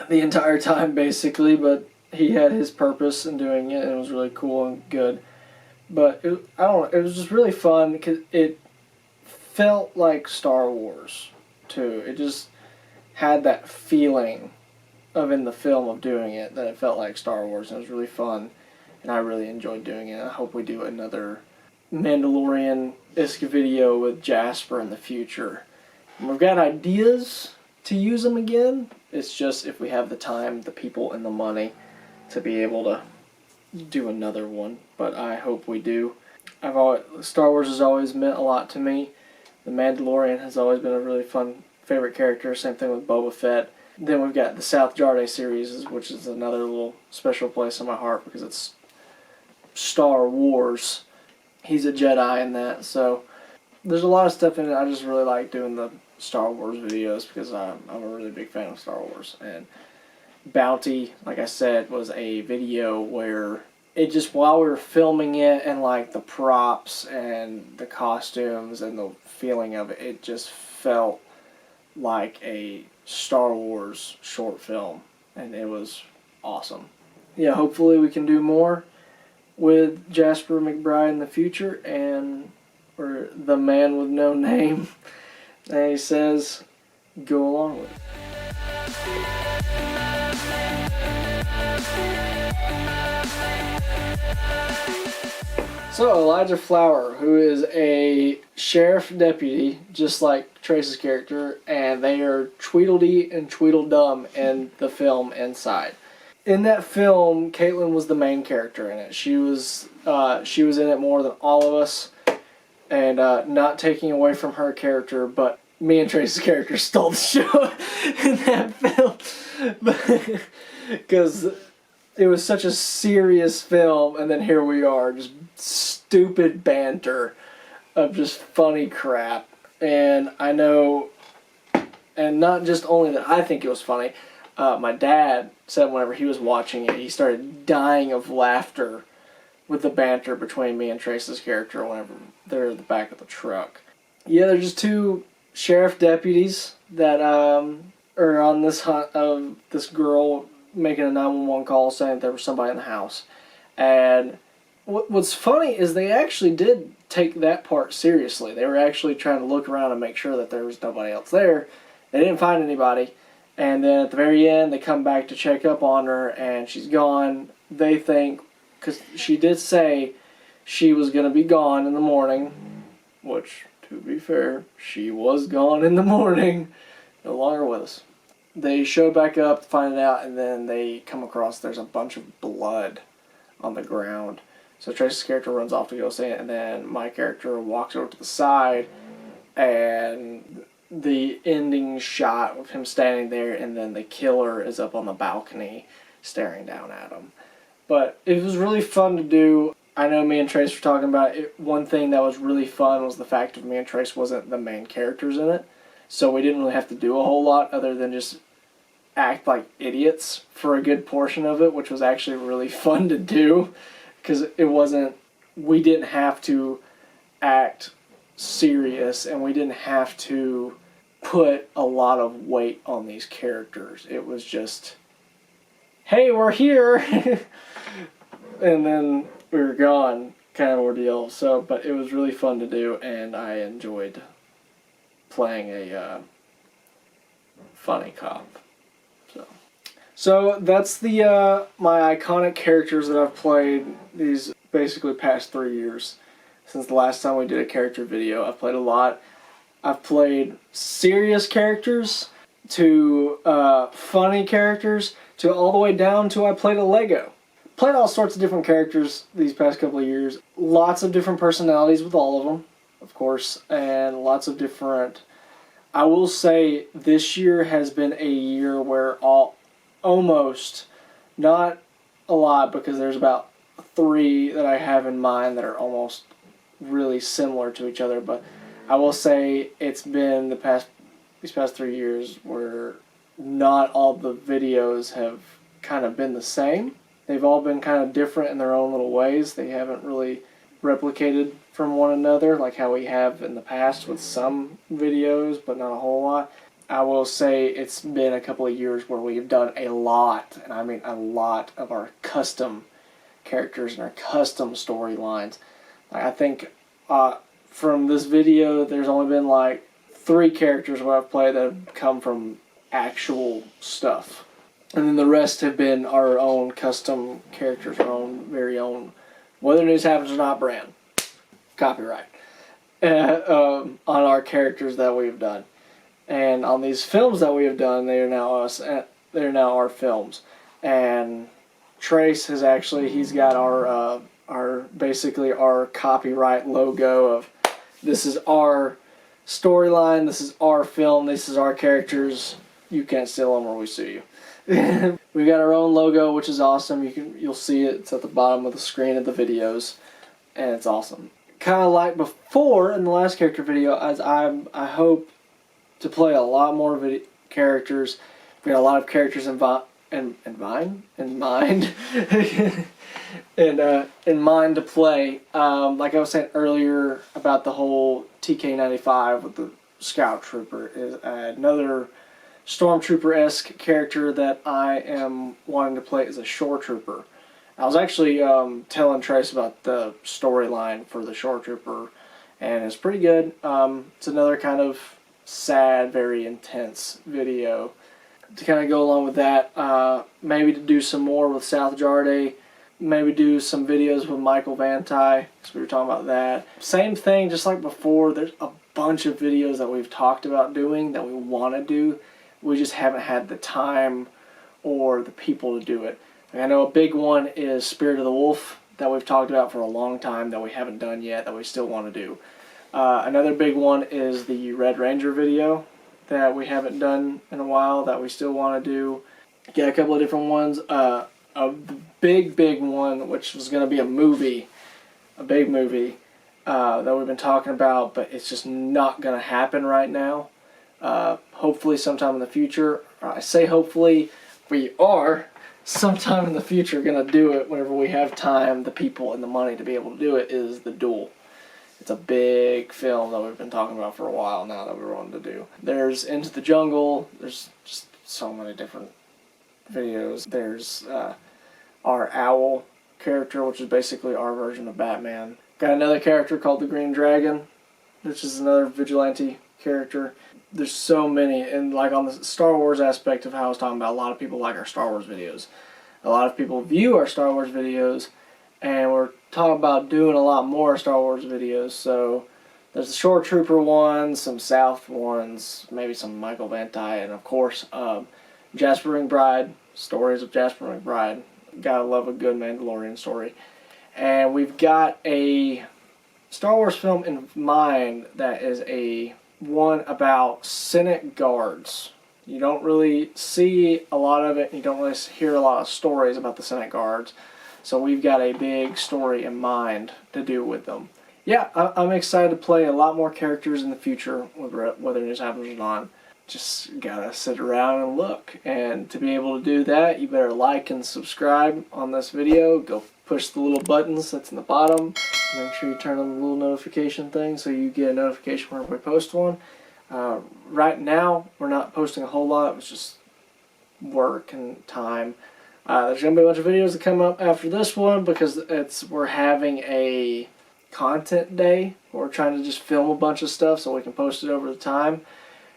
the entire time, basically, but he had his purpose in doing it, and it was really cool and good. But I don't know, it was just really fun because it felt like Star Wars too. It just had that feeling of in the film of doing it, that it felt like Star Wars, and it was really fun, and I really enjoyed doing it. I hope we do another Mandalorian-esque video with Jasper in the future. And we've got ideas to use them again. It's just if we have the time, the people, and the money to be able to do another one. But I hope we do. Star Wars has always meant a lot to me. The Mandalorian has always been a really fun favorite character. Same thing with Boba Fett. Then we've got the Salth Jarrde series, which is another little special place in my heart because it's Star Wars. He's a Jedi in that, so there's a lot of stuff in it. I just really like doing the Star Wars videos because I'm a really big fan of Star Wars. And Bounty, like I said, was a video where it just, while we were filming it, and like the props and the costumes and the feeling of it, it just felt like a Star Wars short film, and it was awesome. Yeah, hopefully we can do more with Jasper McBride in the future, or the man with no name, and he says, go along with it. So Elijah Flower, who is a sheriff deputy, just like Trace's character, and they are Tweedledee and Tweedledum in the film Inside. In that film, Caitlin was the main character in it. She was in it more than all of us, and not taking away from her character, but me and Trace's character stole the show in that film because it was such a serious film, and then here we are, just stupid banter of just funny crap. And I know, and not just only that I think it was funny, my dad said whenever he was watching it, he started dying of laughter with the banter between me and Trace's character whenever they're at the back of the truck. Yeah, they're just two sheriff deputies that are on this hunt of this girl making a 911 call saying there was somebody in the house. And what's funny is they actually did take that part seriously. They were actually trying to look around and make sure that there was nobody else there. They didn't find anybody. And then at the very end, they come back to check up on her, and she's gone. They think, because she did say she was going to be gone in the morning, which, to be fair, she was gone in the morning, no longer with us. They show back up to find it out, and then they come across there's a bunch of blood on the ground. So Trace's character runs off to go see it, and then my character walks over to the side, and the ending shot of him standing there, and then the killer is up on the balcony staring down at him. But it was really fun to do. I know me and Trace were talking about it. One thing that was really fun was the fact that me and Trace wasn't the main characters in it. So we didn't really have to do a whole lot other than just act like idiots for a good portion of it, which was actually really fun to do. Because we didn't have to act serious, and we didn't have to put a lot of weight on these characters. It was just, hey, we're here! And then we were gone, kind of ordeal. So, but it was really fun to do, and I enjoyed playing a funny cop. So that's the my iconic characters that I've played these basically past 3 years. Since the last time we did a character video, I've played a lot. I've played serious characters to funny characters to all the way down to I played a Lego. Played all sorts of different characters these past couple of years. Lots of different personalities with all of them, of course, and lots of different... I will say this year has been a year where almost, not a lot because there's about 3 that I have in mind that are almost really similar to each other, but I will say it's been these past 3 years where not all the videos have kind of been the same. They've all been kind of different in their own little ways. They haven't really replicated from one another like how we have in the past with some videos, but not a whole lot. I will say it's been a couple of years where we've done a lot, and I mean a lot, of our custom characters and our custom storylines. I think from this video, there's only been like 3 characters where I've played that have come from actual stuff. And then the rest have been our own custom characters, our own very own, whether news happens or not brand. Copyright. On our characters that we've done. And on these films that we have done, they are now us. They are now our films. And Trace has actually, he's got our basically our copyright logo of this is our storyline, this is our film, this is our characters. You can't steal them or we sue you. We got our own logo, which is awesome. You'll see it. It's at the bottom of the screen of the videos, and it's awesome. Kind of like before in the last character video, as I hope to play a lot more characters. We got a lot of characters in mind, and in mind to play. Like I was saying earlier about the whole TK95 with the Scout Trooper is another Stormtrooper-esque character that I am wanting to play as a Shore Trooper. I was actually telling Trace about the storyline for the Shore Trooper, and it's pretty good. It's another kind of sad, very intense video. To kind of go along with that, maybe to do some more with Salth Jarrde, maybe do some videos with Michael Vantai, because we were talking about that. Same thing, just like before, there's a bunch of videos that we've talked about doing that we want to do. We just haven't had the time or the people to do it. I know a big one is Spirit of the Wolf that we've talked about for a long time that we haven't done yet that we still want to do. Another big one is the Red Ranger video that we haven't done in a while that we still want to do. Got a couple of different ones. A big one, which was going to be a big movie that we've been talking about, but it's just not going to happen right now. Hopefully sometime in the future. I say hopefully, we are sometime in the future going to do it whenever we have time, the people, and the money to be able to do it, is The Duel. It's a big film that we've been talking about for a while now that we're wanting to do. There's Into the Jungle. There's just so many different videos. There's our Owl character, which is basically our version of Batman. Got another character called the Green Dragon, which is another vigilante character. There's so many, and like on the Star Wars aspect of how I was talking about, a lot of people like our Star Wars videos. A lot of people view our Star Wars videos, and we're talking about doing a lot more Star Wars videos. So there's the Shore Trooper ones, some Salth ones, maybe some Michael Vantai, and of course Jasper McBride, stories of Jasper McBride. Gotta love a good Mandalorian story. And we've got a Star Wars film in mind that is a one about Senate guards. You don't really see a lot of it, and you don't really hear a lot of stories about the Senate guards. So we've got a big story in mind to do with them. Yeah, I'm excited to play a lot more characters in the future, whether it just happens or not. Just gotta sit around and look. And to be able to do that, you better like and subscribe on this video. Go push the little buttons that's in the bottom. Make sure you turn on the little notification thing so you get a notification whenever we post one. Right now, we're not posting a whole lot. It's just work and time. There's going to be a bunch of videos that come up after this one because we're having a content day. We're trying to just film a bunch of stuff so we can post it over the time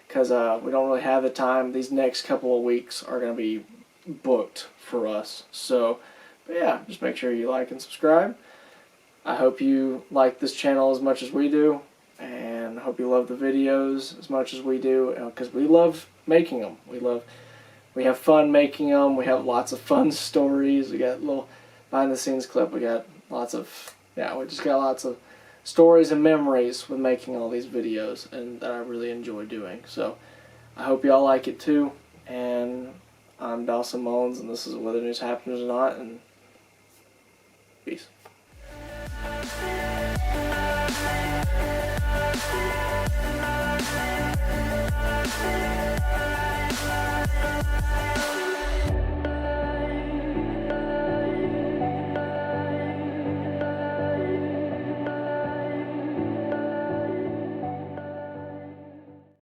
because we don't really have the time. These next couple of weeks are going to be booked for us. So, but yeah, just make sure you like and subscribe. I hope you like this channel as much as we do, and I hope you love the videos as much as we do, because we love making them. We have fun making them. We have lots of fun stories. We got a little behind the scenes clip. We got lots of, we just got lots of stories and memories with making all these videos, and that I really enjoy doing. So I hope y'all like it too, and I'm Dawson Mullins, and this is Whether News Happens or Not, and peace. Thank you.